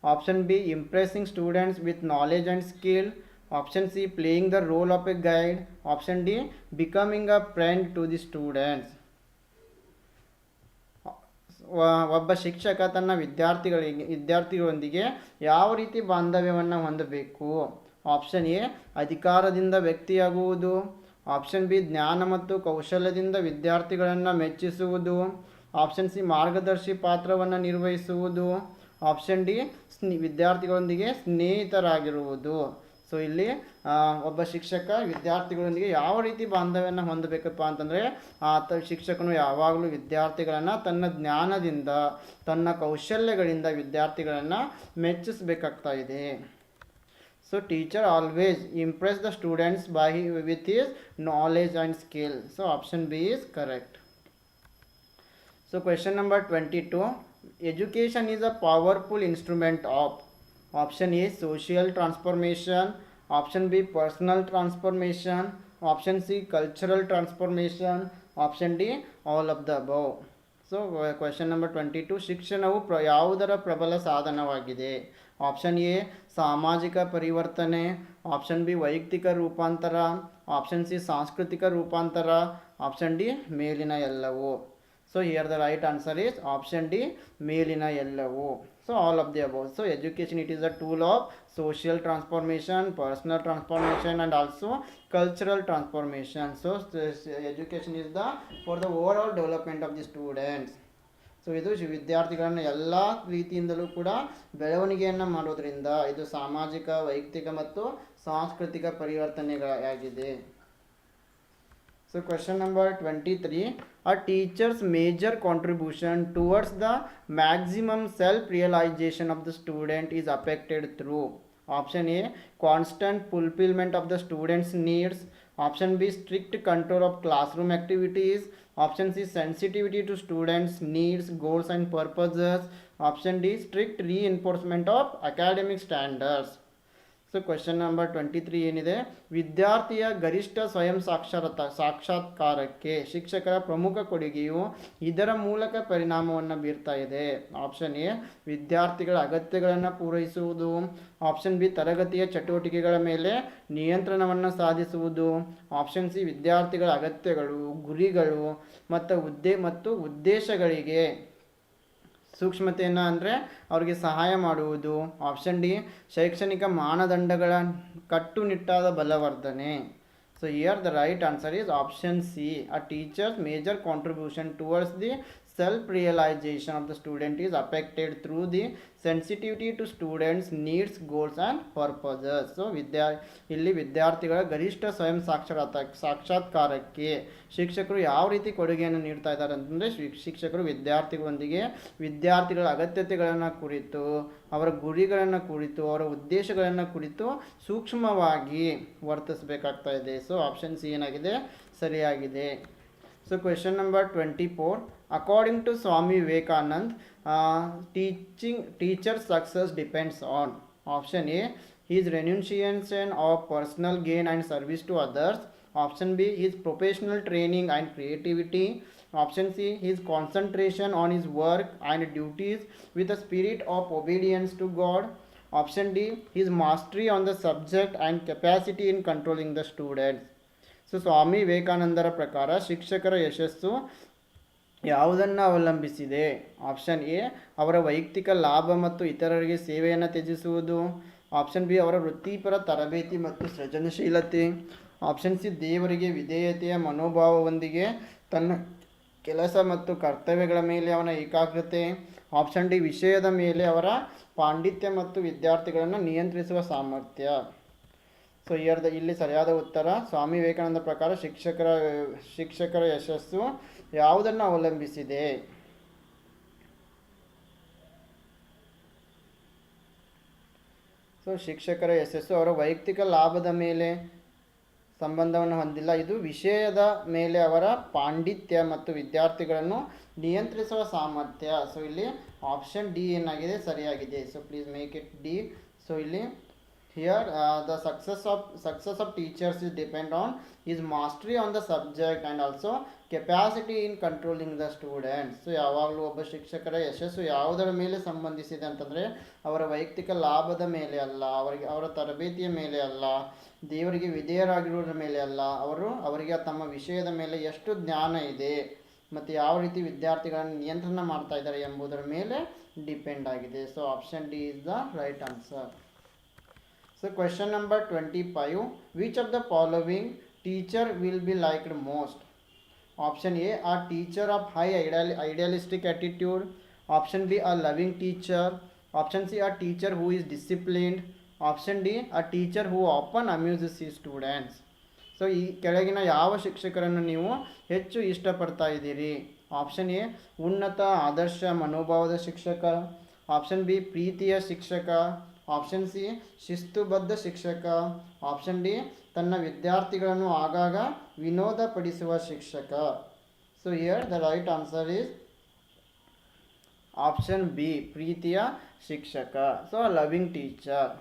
option B impressing students with knowledge and skill, option C playing the role of a guide, option D becoming a friend to the students. ಒಬ್ಬ ಶಿಕ್ಷಕ ತನ್ನ ವಿದ್ಯಾರ್ಥಿಗಳೊಂದಿಗೆ ಯಾವ ರೀತಿ ಬಾಂಧವ್ಯವನ್ನು ಹೊಂದಬೇಕು? Option A ಅಧಿಕಾರದಿಂದ ವ್ಯಕ್ತಿಯಾಗುವುದು, option B ಜ್ಞಾನ ಮತ್ತು ಕೌಶಲ್ಯದಿಂದ ವಿದ್ಯಾರ್ಥಿಗಳನ್ನು ಮೆಚ್ಚಿಸುವುದು, ಆಪ್ಷನ್ ಸಿ ಮಾರ್ಗದರ್ಶಿ ಪಾತ್ರವನ್ನು ನಿರ್ವಹಿಸುವುದು, ಆಪ್ಷನ್ ಡಿ ವಿದ್ಯಾರ್ಥಿಗಳೊಂದಿಗೆ ಸ್ನೇಹಿತರಾಗಿರುವುದು. ಸೊ ಇಲ್ಲಿ ಒಬ್ಬ ಶಿಕ್ಷಕ ವಿದ್ಯಾರ್ಥಿಗಳೊಂದಿಗೆ ಯಾವ ರೀತಿ ಬಾಂಧವ್ಯವನ್ನು ಹೊಂದಬೇಕಪ್ಪ ಅಂತಂದರೆ ಶಿಕ್ಷಕನು ಯಾವಾಗಲೂ ವಿದ್ಯಾರ್ಥಿಗಳನ್ನು ತನ್ನ ಜ್ಞಾನದಿಂದ ತನ್ನ ಕೌಶಲ್ಯಗಳಿಂದ ವಿದ್ಯಾರ್ಥಿಗಳನ್ನು ಮೆಚ್ಚಿಸಬೇಕಾಗ್ತಾ ಇದೆ. So teacher always Impress the students with his knowledge and skill. So option B is correct. So question number 22. Education is a powerful instrument of option A social transformation, option B personal transformation, option C cultural transformation, option D all of the above. So question number 22 ಶಿಕ್ಷಣವು ಯಾವುದರ ಪ್ರಬಲ ಸಾಧನವಾಗಿದೆ? Option A ಸಾಮಾಜಿಕ ಪರಿವರ್ತನೆ, option B ವೈಯಕ್ತಿಕ ರೂಪಾಂತರ, option C ಸಾಂಸ್ಕೃತಿಕ ರೂಪಾಂತರ, ಆಪ್ಷನ್ ಡಿ ಮೇಲಿನ ಎಲ್ಲವೂ. So here the right answer is option D ಮೇಲಿನ ಎಲ್ಲವೂ. So all of the above. So education, it is a tool of social transformation, personal transformation and also cultural transformation. So education is the for the overall development of the students. So ಇದು ವಿದ್ಯಾರ್ಥಿಗಳನ್ನು ಎಲ್ಲ ರೀತಿಯಿಂದಲೂ ಕೂಡ ಬೆಳವಣಿಗೆಯನ್ನು ಮಾಡೋದ್ರಿಂದ ಇದು ಸಾಮಾಜಿಕ ವೈಯಕ್ತಿಕ ಮತ್ತು ಸಾಂಸ್ಕೃತಿಕ ಪರಿವರ್ತನೆಗಳಾಗಿದೆ. So question number 23. A teacher's major contribution towards the maximum self-realization of the student is affected through option A constant fulfillment of the student's needs, option B strict control of classroom activities, option C sensitivity to students' needs, goals and purposes, option D strict reinforcement of academic standards. So question number 23 ಏನಿದೆ, ವಿದ್ಯಾರ್ಥಿಯ ಗರಿಷ್ಠ ಸ್ವಯಂ ಸಾಕ್ಷಾತ್ಕಾರಕ್ಕೆ ಶಿಕ್ಷಕರ ಪ್ರಮುಖ ಕೊಡುಗೆಯು ಇದರ ಮೂಲಕ ಪರಿಣಾಮವನ್ನು ಬೀರ್ತಾ ಇದೆ. ಆಪ್ಷನ್ ಎ ವಿದ್ಯಾರ್ಥಿಗಳ ಅಗತ್ಯಗಳನ್ನು ಪೂರೈಸುವುದು, ಆಪ್ಷನ್ ಬಿ ತರಗತಿಯ ಚಟುವಟಿಕೆಗಳ ಮೇಲೆ ನಿಯಂತ್ರಣವನ್ನು ಸಾಧಿಸುವುದು, ಆಪ್ಷನ್ ಸಿ ವಿದ್ಯಾರ್ಥಿಗಳ ಅಗತ್ಯಗಳು, ಗುರಿಗಳು ಮತ್ತು ಉದ್ದೇಶಗಳಿಗೆ ಸೂಕ್ಷ್ಮತೆಯನ್ನು ಅಂದರೆ ಅವರಿಗೆ ಸಹಾಯ ಮಾಡುವುದು, ಆಪ್ಷನ್ ಡಿ ಶೈಕ್ಷಣಿಕ ಮಾನದಂಡಗಳ ಕಟ್ಟುನಿಟ್ಟಾದ ಬಲವರ್ಧನೆ. So here the right answer is option C. A teachers major contribution towards the self-realization of the student is affected through the sensitivity to students needs, goals and purposes. So ಇಲ್ಲಿ ವಿದ್ಯಾರ್ಥಿಗಳ ಗರಿಷ್ಠ ಸ್ವಯಂ ಸಾಕ್ಷಾತ್ಕಾರಕ್ಕೆ ಶಿಕ್ಷಕರು ಯಾವ ರೀತಿ ಕೊಡುಗೆಯನ್ನು ನೀಡ್ತಾ ಇದ್ದಾರೆ ಅಂತಂದರೆ, ಶಿಕ್ಷಕರು ವಿದ್ಯಾರ್ಥಿಗಳೊಂದಿಗೆ ವಿದ್ಯಾರ್ಥಿಗಳ ಅಗತ್ಯತೆಗಳನ್ನು ಕುರಿತು, ಅವರ ಗುರಿಗಳನ್ನು ಕುರಿತು, ಅವರ ಉದ್ದೇಶಗಳನ್ನು ಕುರಿತು ಸೂಕ್ಷ್ಮವಾಗಿ ವರ್ತಿಸಬೇಕಾಗ್ತಾ ಇದೆ. ಸೊ ಆಪ್ಷನ್ ಸಿ ಏನಾಗಿದೆ, ಸರಿಯಾಗಿದೆ. So question number 24. According to Swami Vivekanand, teacher success depends on option A his renunciation of personal gain and service to others, option B his professional training and creativity, option C his concentration on his work and duties with a spirit of obedience to God, option D his mastery on the subject and capacity in controlling the students. So Swami ವಿವೇಕಾನಂದರ ಪ್ರಕಾರ ಶಿಕ್ಷಕರ ಯಶಸ್ಸು ಯಾವುದನ್ನು ಅವಲಂಬಿಸಿದೆ? Option A ಅವರ ವೈಯಕ್ತಿಕ ಲಾಭ ಮತ್ತು ಇತರರಿಗೆ ಸೇವೆಯನ್ನು ತ್ಯಜಿಸುವುದು, ಆಪ್ಷನ್ ಬಿ ಅವರ ವೃತ್ತಿಪರ ತರಬೇತಿ ಮತ್ತು ಸೃಜನಶೀಲತೆ, ಆಪ್ಷನ್ ಸಿ ದೇವರಿಗೆ ವಿಧೇಯತೆಯ ಮನೋಭಾವದೊಂದಿಗೆ ತನ್ನ ಕೆಲಸ ಮತ್ತು ಕರ್ತವ್ಯಗಳ ಮೇಲೆ ಅವನ ಏಕಾಗ್ರತೆ, ಆಪ್ಷನ್ ಡಿ ವಿಷಯದ ಮೇಲೆ ಅವರ ಪಾಂಡಿತ್ಯ ಮತ್ತು ವಿದ್ಯಾರ್ಥಿಗಳನ್ನು ನಿಯಂತ್ರಿಸುವ ಸಾಮರ್ಥ್ಯ. ಸೊ ಇಲ್ಲಿ ಸರಿಯಾದ ಉತ್ತರ ಸ್ವಾಮಿ ವಿವೇಕಾನಂದ ಪ್ರಕಾರ ಶಿಕ್ಷಕರ ಯಶಸ್ಸು ಯಾವುದನ್ನು ಅವಲಂಬಿಸಿದೆ? ಸೊ ಶಿಕ್ಷಕರ ಯಶಸ್ಸು ಅವರ ವೈಯಕ್ತಿಕ ಲಾಭದ ಮೇಲೆ ಸಂಬಂಧವನ್ನು ಹೊಂದಿಲ್ಲ, ಇದು ವಿಷಯದ ಮೇಲೆ ಅವರ ಪಾಂಡಿತ್ಯ ಮತ್ತು ವಿದ್ಯಾರ್ಥಿಗಳನ್ನು ನಿಯಂತ್ರಿಸುವ ಸಾಮರ್ಥ್ಯ. ಸೊ ಇಲ್ಲಿ ಆಪ್ಷನ್ ಡಿ ಏನಾಗಿದೆ, ಸರಿಯಾಗಿದೆ. So please make it D. So ಇಲ್ಲಿ here the success of teachers is depend on his mastery on the subject and also capacity in controlling the students. So ಯಾವಾಗಲೂ ಒಬ್ಬ ಶಿಕ್ಷಕರ ಯಶಸ್ಸು ಯಾವುದರ ಮೇಲೆ ಸಂಬಂಧಿಸಿದೆ ಅಂತಂದರೆ ಅವರ ವೈಯಕ್ತಿಕ ಲಾಭದ ಮೇಲೆ ಅಲ್ಲ, ಅವರ ತರಬೇತಿಯ ಮೇಲೆ ಅಲ್ಲ, ದೇವರಿಗೆ ವಿಧೇಯರಾಗಿರೋದ್ರ ಮೇಲೆ ಅಲ್ಲ, ಅವರಿಗೆ ತಮ್ಮ ವಿಷಯದ ಮೇಲೆ ಎಷ್ಟು ಜ್ಞಾನ ಇದೆ ಮತ್ತು ಯಾವ ರೀತಿ ವಿದ್ಯಾರ್ಥಿಗಳನ್ನು ನಿಯಂತ್ರಣ ಮಾಡ್ತಾ ಇದ್ದಾರೆ ಎಂಬುದರ ಮೇಲೆ ಡಿಪೆಂಡ್ ಆಗಿದೆ. So option D is the right answer. So question number 25. Which of the following teacher will be liked most? Option A a teacher of high idealistic attitude, option B a loving teacher, option C a teacher who is disciplined, option D a teacher who often amuses his students. So ಈ ಕೆಳಗಿನ ಯಾವ ಶಿಕ್ಷಕರನ್ನು ನೀವು ಹೆಚ್ಚು ಇಷ್ಟಪಡ್ತಾ ಇದ್ದೀರಿ? Option A ಉನ್ನತ ಆದರ್ಶ ಮನೋಭಾವದ ಶಿಕ್ಷಕ, ಆಪ್ಷನ್ ಬಿ ಪ್ರೀತಿಯ ಶಿಕ್ಷಕ, ಆಪ್ಷನ್ ಸಿ ಶಿಸ್ತುಬದ್ಧ ಶಿಕ್ಷಕ, ಆಪ್ಷನ್ ಡಿ ತನ್ನ ವಿದ್ಯಾರ್ಥಿಗಳನ್ನು ಆಗಾಗ ವಿನೋದ ಪಡಿಸುವ ಶಿಕ್ಷಕ. So here the right answer is option B ಪ್ರೀತಿಯ ಶಿಕ್ಷಕ. So loving teacher.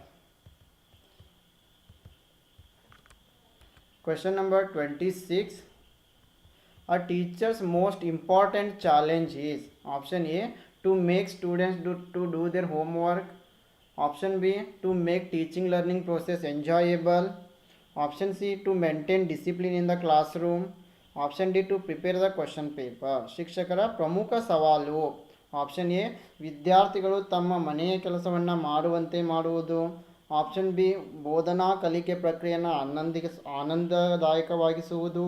Question number 26. A teacher's most important challenge is option A to make students do their homework, option B to make teaching learning process enjoyable, option C to maintain discipline in the classroom, option D to prepare the question paper. ಶಿಕ್ಷಕರ ಪ್ರಮುಖ ಸವಾಲು option A ವಿದ್ಯಾರ್ಥಿಗಳು ತಮ್ಮ ಮನೆಯ ಕೆಲಸವನ್ನು ಮಾಡುವಂತೆ ಮಾಡುವುದು, option B ಬೋಧನಾ ಕಲಿಕೆ ಪ್ರಕ್ರಿಯೆಯನ್ನು ಆನಂದದಾಯಕವಾಗಿಸುವುದು,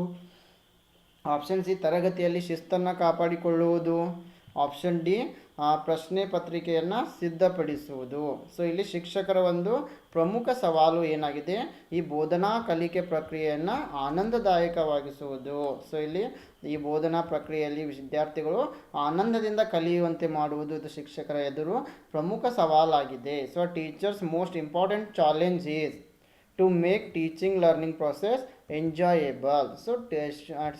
ಆಪ್ಷನ್ ಸಿ ತರಗತಿಯಲ್ಲಿ ಶಿಸ್ತನ್ನು ಕಾಪಾಡಿಕೊಳ್ಳುವುದು, ಆಪ್ಷನ್ ಡಿ ಪ್ರಶ್ನೆ ಪತ್ರಿಕೆಯನ್ನು ಸಿದ್ಧಪಡಿಸುವುದು. ಸೊ ಇಲ್ಲಿ ಶಿಕ್ಷಕರ ಒಂದು ಪ್ರಮುಖ ಸವಾಲು ಏನಾಗಿದೆ, ಈ ಬೋಧನಾ ಕಲಿಕೆ ಪ್ರಕ್ರಿಯೆಯನ್ನು ಆನಂದದಾಯಕವಾಗಿಸುವುದು. ಸೊ ಇಲ್ಲಿ ಈ ಬೋಧನಾ ಪ್ರಕ್ರಿಯೆಯಲ್ಲಿ ವಿದ್ಯಾರ್ಥಿಗಳು ಆನಂದದಿಂದ ಕಲಿಯುವಂತೆ ಮಾಡುವುದು ಇದು ಶಿಕ್ಷಕರ ಎದುರು ಪ್ರಮುಖ ಸವಾಲಾಗಿದೆ. So teachers most important challenge is to make teaching learning process enjoyable. So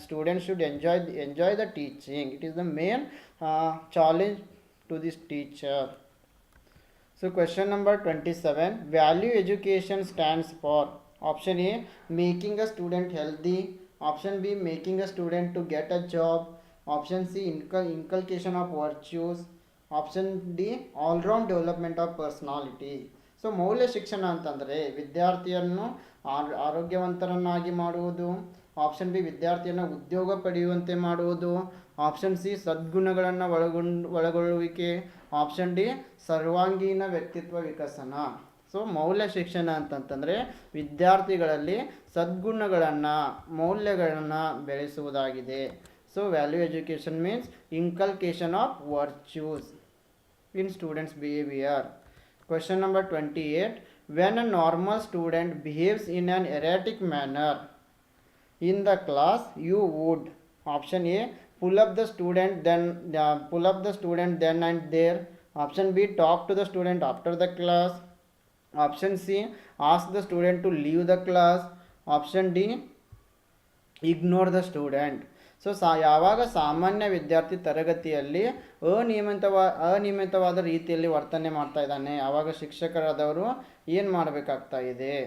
students should enjoy the teaching. It is the main challenge to this teacher. So question number 27. Value education stands for option A making a student healthy, option B making a student to get a job, option C inculcation of virtues, option D all round development of personality. So ಮೌಲ್ಯ ಶಿಕ್ಷಣ ಅಂತಂದರೆ ವಿದ್ಯಾರ್ಥಿಯನ್ನು ಆರೋಗ್ಯವಂತರನ್ನಾಗಿ ಮಾಡುವುದು, option B ವಿದ್ಯಾರ್ಥಿಯನ್ನು ಉದ್ಯೋಗ ಪಡೆಯುವಂತೆ ಮಾಡುವುದು, option C ಸದ್ಗುಣಗಳನ್ನು ಒಳಗೊಳ್ಳುವಿಕೆ, ಆಪ್ಷನ್ ಡಿ ಸರ್ವಾಂಗೀಣ ವ್ಯಕ್ತಿತ್ವ ವಿಕಸನ. ಸೊ ಮೌಲ್ಯ ಶಿಕ್ಷಣ ಅಂತಂತಂದರೆ ವಿದ್ಯಾರ್ಥಿಗಳಲ್ಲಿ ಸದ್ಗುಣಗಳನ್ನು ಮೌಲ್ಯಗಳನ್ನು ಬೆಳೆಸುವುದಾಗಿದೆ. So value education means inculcation of virtues in students behaviour. Question number 28. When a normal student behaves in an erratic manner in the class, you would option A pull up the student then and there, option B talk to the student after the class, option C ask the student to leave the class, option D ignore the student. So ಯಾವಾಗ ಸಾಮಾನ್ಯ ವಿದ್ಯಾರ್ಥಿ ತರಗತಿಯಲ್ಲಿ ಅನಿಯಮಿತವಾದ ರೀತಿಯಲ್ಲಿ ವರ್ತನೆ ಮಾಡ್ತಾ ಇದ್ದಾನೆ ಆವಾಗ ಶಿಕ್ಷಕರಾದವರು ಏನು ಮಾಡಬೇಕಾಗ್ತಾ ಇದೆ?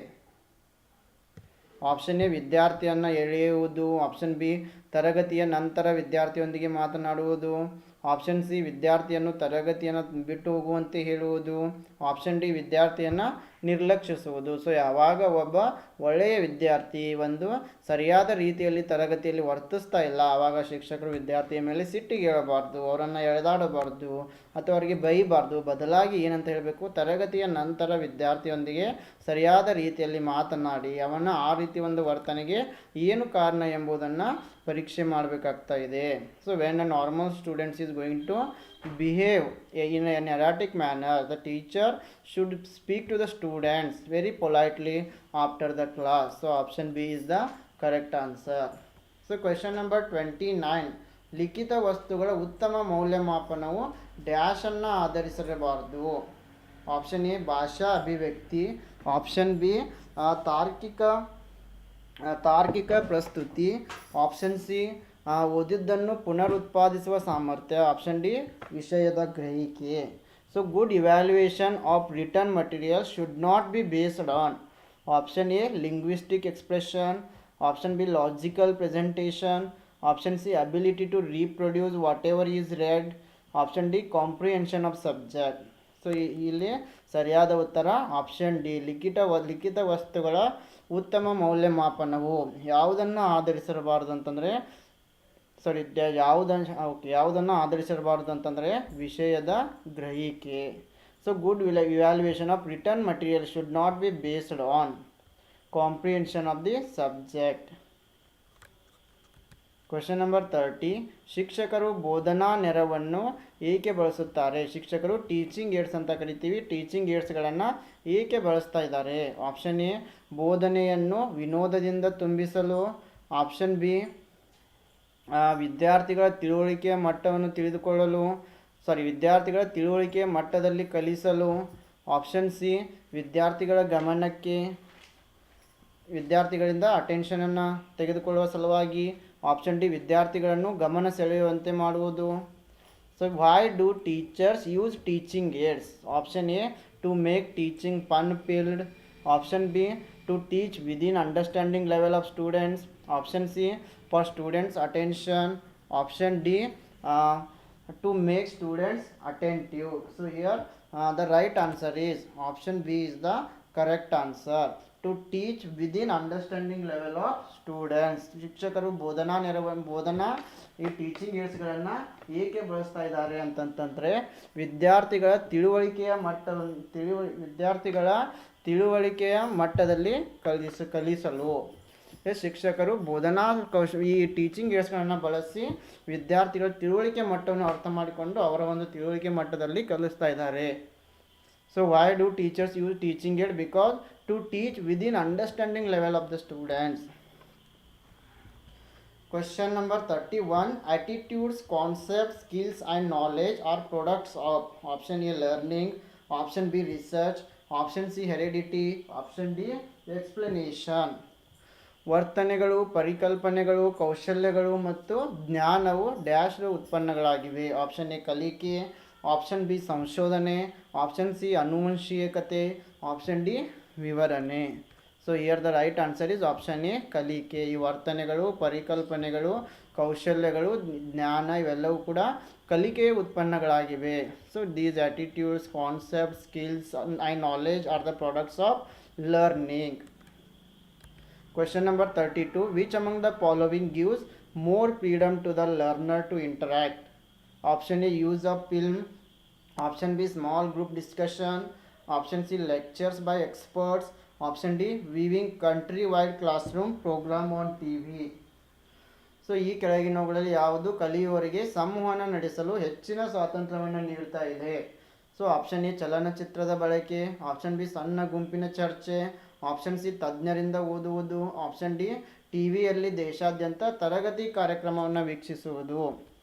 ಆಪ್ಷನ್ ಎ ವಿದ್ಯಾರ್ಥಿಯನ್ನು ಎಳೆಯುವುದು, ಆಪ್ಷನ್ ಬಿ ತರಗತಿಯ ನಂತರ ವಿದ್ಯಾರ್ಥಿಯೊಂದಿಗೆ ಮಾತನಾಡುವುದು, ಆಪ್ಷನ್ ಸಿ ವಿದ್ಯಾರ್ಥಿಯನ್ನು ತರಗತಿಯನ್ನು ಬಿಟ್ಟು ಹೋಗುವಂತೆ ಹೇಳುವುದು, ಆಪ್ಷನ್ ಡಿ ವಿದ್ಯಾರ್ಥಿಯನ್ನು ನಿರ್ಲಕ್ಷಿಸುವುದು. ಸೊ ಯಾವಾಗ ಒಬ್ಬ ಒಳ್ಳೆಯ ವಿದ್ಯಾರ್ಥಿ ಒಂದು ಸರಿಯಾದ ರೀತಿಯಲ್ಲಿ ತರಗತಿಯಲ್ಲಿ ವರ್ತಿಸ್ತಾ ಇಲ್ಲ ಆವಾಗ ಶಿಕ್ಷಕರು ವಿದ್ಯಾರ್ಥಿಯ ಮೇಲೆ ಸಿಟ್ಟಿಗೆ ಹೇಳಬಾರ್ದು, ಅವರನ್ನು ಎಳೆದಾಡಬಾರ್ದು ಅಥವಾ ಅವರಿಗೆ ಬೈಬಾರ್ದು. ಬದಲಾಗಿ ಏನಂತ ಹೇಳಬೇಕು, ತರಗತಿಯ ನಂತರ ವಿದ್ಯಾರ್ಥಿಯೊಂದಿಗೆ ಸರಿಯಾದ ರೀತಿಯಲ್ಲಿ ಮಾತನಾಡಿ ಅವನ ಆ ರೀತಿ ಒಂದು ವರ್ತನೆಗೆ ಏನು ಕಾರಣ ಎಂಬುದನ್ನು ಪರೀಕ್ಷೆ ಮಾಡಬೇಕಾಗ್ತಾ ಇದೆ. So when a normal students is going to behave in an erratic manner, the teacher should speak to the students very politely after the class. So option B is the correct answer. So question number 29. ಲಿಖಿತ ವಸ್ತುಗಳ ಉತ್ತಮ ಮೌಲ್ಯಮಾಪನವು dash ಅನ್ನು ಆಧರಿಸಿರಬಾರದು. Option A ಭಾಷಾ ಅಭಿವ್ಯಕ್ತಿ, option B ತಾರ್ಕಿಕ ಪ್ರಸ್ತುತಿ, option C ಓದಿದ್ದನ್ನು ಪುನರುತ್ಪಾದಿಸುವ ಸಾಮರ್ಥ್ಯ, option D ವಿಷಯದ ಗ್ರಹಿಕೆ. So good evaluation of written material should not be based on option A linguistic expression, option B logical presentation, option C ability to reproduce whatever is read, option D comprehension of subject. So ಇಲ್ಲಿ ಸರಿಯಾದ ಉತ್ತರ option D ಲಿಖಿತ ವಸ್ತುಗಳ ಉತ್ತಮ ಮೌಲ್ಯಮಾಪನವು ಯಾವುದನ್ನು ಆಧರಿಸಿರಬಾರ್ದು ಅಂತಂದರೆ ಯಾವುದನ್ನು ಆಧರಿಸಿರಬಾರ್ದು ಅಂತಂದರೆ ವಿಷಯದ ಗ್ರಹಿಕೆ. So good evaluation of written material should not be based on comprehension of the subject. Question number 30. ಶಿಕ್ಷಕರು ಬೋಧನಾ ನೆರವನ್ನು ಏಕೆ ಬಳಸುತ್ತಾರೆ? ಶಿಕ್ಷಕರು ಟೀಚಿಂಗ್ ಏಡ್ಸ್ ಅಂತ ಕರಿತೀವಿ, ಟೀಚಿಂಗ್ ಏಡ್ಸ್ಗಳನ್ನು ಏಕೆ ಬಳಸ್ತಾ ಇದ್ದಾರೆ? ಆಪ್ಷನ್ ಎ ಬೋಧನೆಯನ್ನು ವಿನೋದದಿಂದ ತುಂಬಿಸಲು, ಆಪ್ಷನ್ ಬಿ ವಿದ್ಯಾರ್ಥಿಗಳ ತಿಳುವಳಿಕೆಯ ಮಟ್ಟದಲ್ಲಿ ಕಲಿಸಲು, ಆಪ್ಷನ್ ಸಿ ವಿದ್ಯಾರ್ಥಿಗಳಿಂದ ಅಟೆನ್ಷನನ್ನು ತೆಗೆದುಕೊಳ್ಳುವ ಸಲುವಾಗಿ, ಆಪ್ಷನ್ ಡಿ ವಿದ್ಯಾರ್ಥಿಗಳನ್ನು ಗಮನ ಸೆಳೆಯುವಂತೆ ಮಾಡುವುದು. So So why do teachers use teaching aids? Option A, to make teaching fun filled. Option B, to teach within understanding level of students. Option C, for students attention. Option D, uh, to make students attentive. So here the right answer is option B is the correct answer. To teach within understanding level of students. ಶಿಕ್ಷಕರು ಬೋಧನಾ ಈ teaching ಏಡ್ಸ್ಗಳನ್ನು ಏಕೆ ಬಳಸ್ತಾ ಇದ್ದಾರೆ ಅಂತಂತಂದರೆ ವಿದ್ಯಾರ್ಥಿಗಳ ತಿಳುವಳಿಕೆಯ ಮಟ್ಟದಲ್ಲಿ ಕಲಿಸಲು ಶಿಕ್ಷಕರು ಬೋಧನಾ ಈ ಟೀಚಿಂಗ್ ಏಡ್ಸ್ಗಳನ್ನು ಬಳಸಿ ವಿದ್ಯಾರ್ಥಿಗಳ ತಿಳುವಳಿಕೆ ಮಟ್ಟವನ್ನು ಅರ್ಥ ಮಾಡಿಕೊಂಡು ಅವರ ಒಂದು ತಿಳುವಳಿಕೆ ಮಟ್ಟದಲ್ಲಿ ಕಲಿಸ್ತಾ ಇದ್ದಾರೆ. So why do teachers use teaching aid? Because to teach within understanding level of the students. Question number 31. Attitudes, concepts, skills and knowledge are products of option A learning, option B research, option C heredity, option D explanation. ವರ್ತನೆಗಳು, ಪರಿಕಲ್ಪನೆಗಳು, ಕೌಶಲ್ಯಗಳು ಮತ್ತು ಜ್ಞಾನವು dash ಉತ್ಪನ್ನಗಳಾಗಿವೆ. Option A ಕಲಿಕೆ, option B ಸಂಶೋಧನೆ, option C ಆನುವಂಶಿಕತೆ, option D ವಿವರಣೆ. So here the right answer is option A ಕಲಿಕೆ. ಈ ವರ್ತನೆಗಳು, ಪರಿಕಲ್ಪನೆಗಳು, ಕೌಶಲ್ಯಗಳು, ಜ್ಞಾನ ಇವೆಲ್ಲವೂ ಕೂಡ ಕಲಿಕೆಯ ಉತ್ಪನ್ನಗಳಾಗಿವೆ. So these attitudes, concept, skills and knowledge are the products of learning. Question number 32. Which among the following gives more freedom to the learner to interact? Option A, use of film. Option B, small group discussion. Option C, lectures by experts. Option D, viewing countrywide classroom program on TV. So ಈ ಕೆಳಗಿನವುಗಳಲ್ಲಿ ಯಾವುದು ಕಲಿಯುವವರಿಗೆ ಸಂವಹನ ನಡೆಸಲು ಹೆಚ್ಚಿನ ಸ್ವಾತಂತ್ರ್ಯವನ್ನು ನೀಡ್ತಾ ಇದೆ? So option A ಚಲನಚಿತ್ರದ ಬಳಕೆ, ಆಪ್ಷನ್ ಬಿ ಸಣ್ಣ ಗುಂಪಿನ ಚರ್ಚೆ, ಆಪ್ಷನ್ ಸಿ ತಜ್ಞರಿಂದ ಓದುವುದು, ಆಪ್ಷನ್ ಡಿ ಟಿವಿಯಲ್ಲಿ ದೇಶಾದ್ಯಂತ ತರಗತಿ ಕಾರ್ಯಕ್ರಮವನ್ನು ವೀಕ್ಷಿಸುವುದು.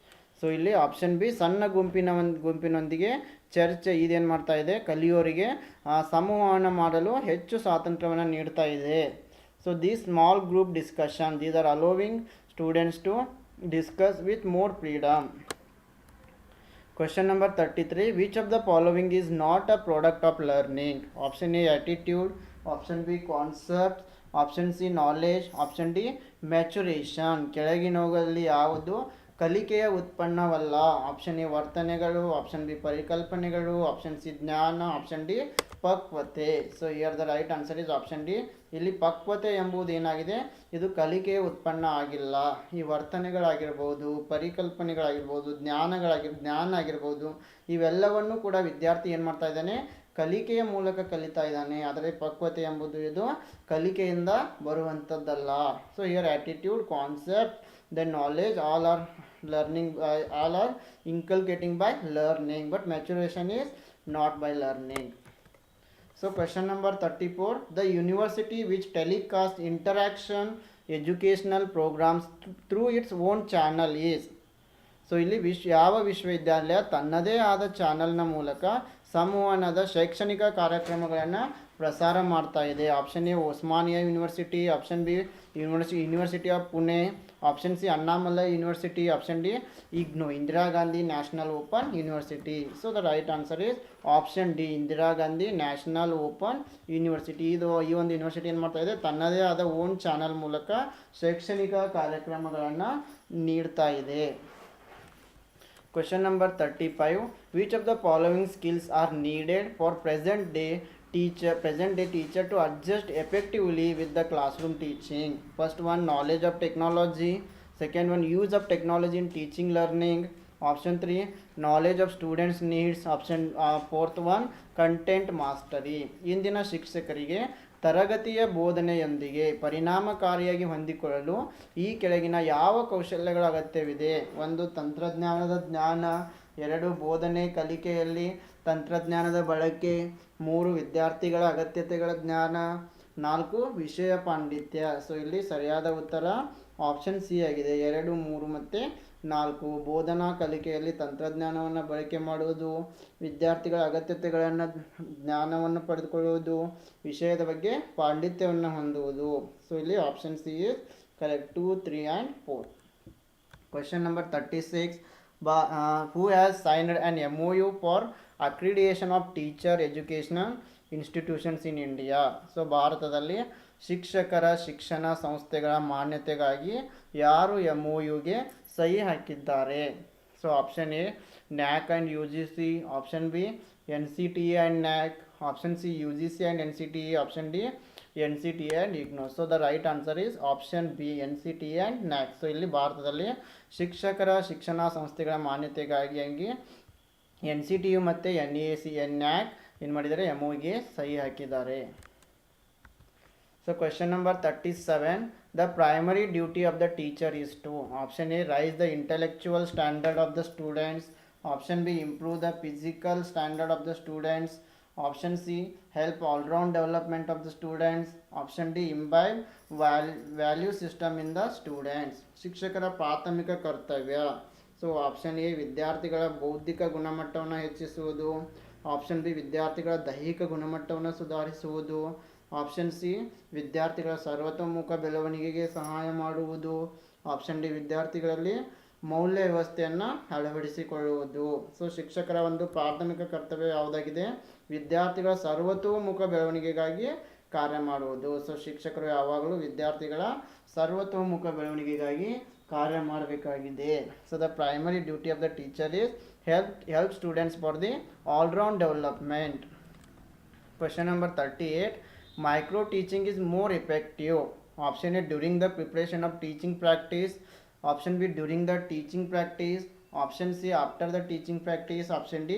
ಸೊ ಇಲ್ಲಿ ಆಪ್ಷನ್ ಬಿ ಸಣ್ಣ ಗುಂಪಿನೊಂದಿಗೆ ಚರ್ಚೆ ಇದೇನು ಮಾಡ್ತಾ ಇದೆ, ಕಲಿಯೋರಿಗೆ ಸಂವಹನ ಮಾಡಲು ಹೆಚ್ಚು ಸ್ವಾತಂತ್ರ್ಯವನ್ನು ನೀಡ್ತಾ ಇದೆ. So these small group discussion, these are allowing students to discuss with more freedom. Question number 33. Which of the following is not a product of learning? Option A, attitude. Option B, concept. Option C, knowledge. Option D, maturation. ಕೆಳಗಿನವುಗಳಲ್ಲಿ ಯಾವುದು ಕಲಿಕೆಯ ಉತ್ಪನ್ನವಲ್ಲ? Option A ವರ್ತನೆಗಳು, option B ಪರಿಕಲ್ಪನೆಗಳು, option C ಜ್ಞಾನ, option D ಪಕ್ವತೆ. So here the right answer is option D. ಇಲ್ಲಿ ಪಕ್ವತೆ ಎಂಬುದು ಏನಾಗಿದೆ, ಇದು ಕಲಿಕೆಯ ಉತ್ಪನ್ನ ಆಗಿಲ್ಲ. ಈ ವರ್ತನೆಗಳಾಗಿರ್ಬೋದು, ಪರಿಕಲ್ಪನೆಗಳಾಗಿರ್ಬೋದು, ಜ್ಞಾನ ಆಗಿರ್ಬೋದು, ಇವೆಲ್ಲವನ್ನು ಕೂಡ ವಿದ್ಯಾರ್ಥಿ ಏನು ಮಾಡ್ತಾ ಇದ್ದಾನೆ, ಕಲಿಕೆಯ ಮೂಲಕ ಕಲಿತಾ ಇದ್ದಾನೆ. ಆದರೆ ಪಕ್ವತೆ ಎಂಬುದು ಇದು ಕಲಿಕೆಯಿಂದ ಬರುವಂಥದ್ದಲ್ಲ. So here attitude, concept, then knowledge, all are learning, all are inculcating by learning, but maturation is not by learning. So question number 34. The university which telecasts interaction educational programs through its own channel is. So ಇಲ್ಲಿ ಯಾವ ವಿಶ್ವವಿದ್ಯಾಲಯ ತನ್ನದೇ ಆದ ಚಾನಲ್ನ ಮೂಲಕ ಸಂವಹನದ ಶೈಕ್ಷಣಿಕ ಕಾರ್ಯಕ್ರಮಗಳನ್ನು ಪ್ರಸಾರ ಮಾಡ್ತಾ ಇದೆ? Option A Osmania university, option B university of Pune, option C Annamalai university, option D IGNOU Indira Gandhi national open university. So the right answer is option D Indira Gandhi national open university. ಈ ಒಂದು ಯೂನಿವರ್ಸಿಟಿ ಏನು ಮಾಡ್ತಾ ಇದೆ, ತನ್ನದೇ ಆದ ಓನ್ ಚಾನಲ್ ಮೂಲಕ ಶೈಕ್ಷಣಿಕ ಕಾರ್ಯಕ್ರಮಗಳನ್ನು ನೀಡ್ತಾ ಇದೆ. Question number 35. Which of the following skills are needed for present day teacher to adjust effectively with the classroom teaching? First one, knowledge of technology. Second one, use of technology in teaching learning. Option 3, knowledge of students needs. Option fourth one, content mastery. ಇಂದಿನ ಶಿಕ್ಷಕರಿಗೆ ತರಗತಿಯ ಬೋಧನೆಯೊಂದಿಗೆ ಪರಿಣಾಮಕಾರಿಯಾಗಿ ಹೊಂದಿಕೊಳ್ಳಲು ಈ ಕೆಳಗಿನ ಯಾವ ಕೌಶಲ್ಯಗಳ ಅಗತ್ಯವಿದೆ? ಒಂದು, ತಂತ್ರಜ್ಞಾನದ ಜ್ಞಾನ. ಎರಡು, ಬೋಧನೆ ಕಲಿಕೆಯಲ್ಲಿ ತಂತ್ರಜ್ಞಾನದ ಬಳಕೆ. ಮೂರು, ವಿದ್ಯಾರ್ಥಿಗಳ ಅಗತ್ಯತೆಗಳ ಜ್ಞಾನ. ನಾಲ್ಕು, ವಿಷಯ ಪಾಂಡಿತ್ಯ. ಸೊ ಇಲ್ಲಿ ಸರಿಯಾದ ಉತ್ತರ ಆಪ್ಷನ್ ಸಿ ಆಗಿದೆ. 2, 3 ಮತ್ತು 4. ಬೋಧನಾ ಕಲಿಕೆಯಲ್ಲಿ ತಂತ್ರಜ್ಞಾನವನ್ನು ಬಳಕೆ ಮಾಡುವುದು, ವಿದ್ಯಾರ್ಥಿಗಳ ಅಗತ್ಯತೆಗಳನ್ನು ಜ್ಞಾನವನ್ನು ಪಡೆದುಕೊಳ್ಳುವುದು, ವಿಷಯದ ಬಗ್ಗೆ ಪಾಂಡಿತ್ಯವನ್ನು ಹೊಂದುವುದು. ಸೊ ಇಲ್ಲಿ option C is correct. 2, 3 and 4. Question number 36. who has signed an MOU for accreditation of teacher educational institutions in India. So ಭಾರತದಲ್ಲಿ ಶಿಕ್ಷಕರ ಶಿಕ್ಷಣ ಸಂಸ್ಥೆಗಳ ಮಾನ್ಯತೆಗಾಗಿ ಯಾರು MOUಗೆ ಸಹಿ ಹಾಕಿದ್ದಾರೆ? So option A NAAC and UGC, option B NCTA and NAAC, option C UGC and NCTA, option D NCTA and IGNOU. So the right answer is option B NCTA and NAAC. So ಇಲ್ಲಿ ಭಾರತದಲ್ಲಿ ಶಿಕ್ಷಕರ ಶಿಕ್ಷಣ ಸಂಸ್ಥೆಗಳ ಮಾನ್ಯತೆಗಾಗಿ NCTU ಮತ್ತು NAC ನ್ಯಾಕ್ ಏನು ಮಾಡಿದ್ದಾರೆ MOUಗೆ ಸಹಿ ಹಾಕಿದ್ದಾರೆ. So question number 37, the primary duty of the teacher is to, option A raise the intellectual standard of the students, option B improve the physical standard of the students, option C help all round development of the students, option D imbibe value system in the students. ಶಿಕ್ಷಕರ ಪ್ರಾಥಮಿಕ ಕರ್ತವ್ಯ. So option A ವಿದ್ಯಾರ್ಥಿಗಳ ಬೌದ್ಧಿಕ ಗುಣಮಟ್ಟವನ್ನು ಹೆಚ್ಚಿಸುವುದು, option B ವಿದ್ಯಾರ್ಥಿಗಳ ದೈಹಿಕ ಗುಣಮಟ್ಟವನ್ನು ಸುಧಾರಿಸುವುದು, ಆಪ್ಷನ್ ಸಿ ವಿದ್ಯಾರ್ಥಿಗಳ ಸರ್ವತೋಮುಖ ಬೆಳವಣಿಗೆಗೆ ಸಹಾಯ ಮಾಡುವುದು, ಆಪ್ಷನ್ ಡಿ ವಿದ್ಯಾರ್ಥಿಗಳಲ್ಲಿ ಮೌಲ್ಯ ವ್ಯವಸ್ಥೆಯನ್ನು ಅಳವಡಿಸಿಕೊಳ್ಳುವುದು. ಸೊ ಶಿಕ್ಷಕರ ಒಂದು ಪ್ರಾಥಮಿಕ ಕರ್ತವ್ಯ ಯಾವುದಾಗಿದೆ? ವಿದ್ಯಾರ್ಥಿಗಳ ಸರ್ವತೋಮುಖ ಬೆಳವಣಿಗೆಗಾಗಿ ಕಾರ್ಯ ಮಾಡುವುದು. ಸೊ ಶಿಕ್ಷಕರು ಯಾವಾಗಲೂ ವಿದ್ಯಾರ್ಥಿಗಳ ಸರ್ವತೋಮುಖ ಬೆಳವಣಿಗೆಗಾಗಿ ಕಾರ್ಯ ಮಾಡಬೇಕಾಗಿದೆ. So the primary duty of the teacher is help students for the all-round development. Question number 38, micro teaching is more effective. Option A during the preparation of teaching practice, option B during the teaching practice, option C after the teaching practice, option D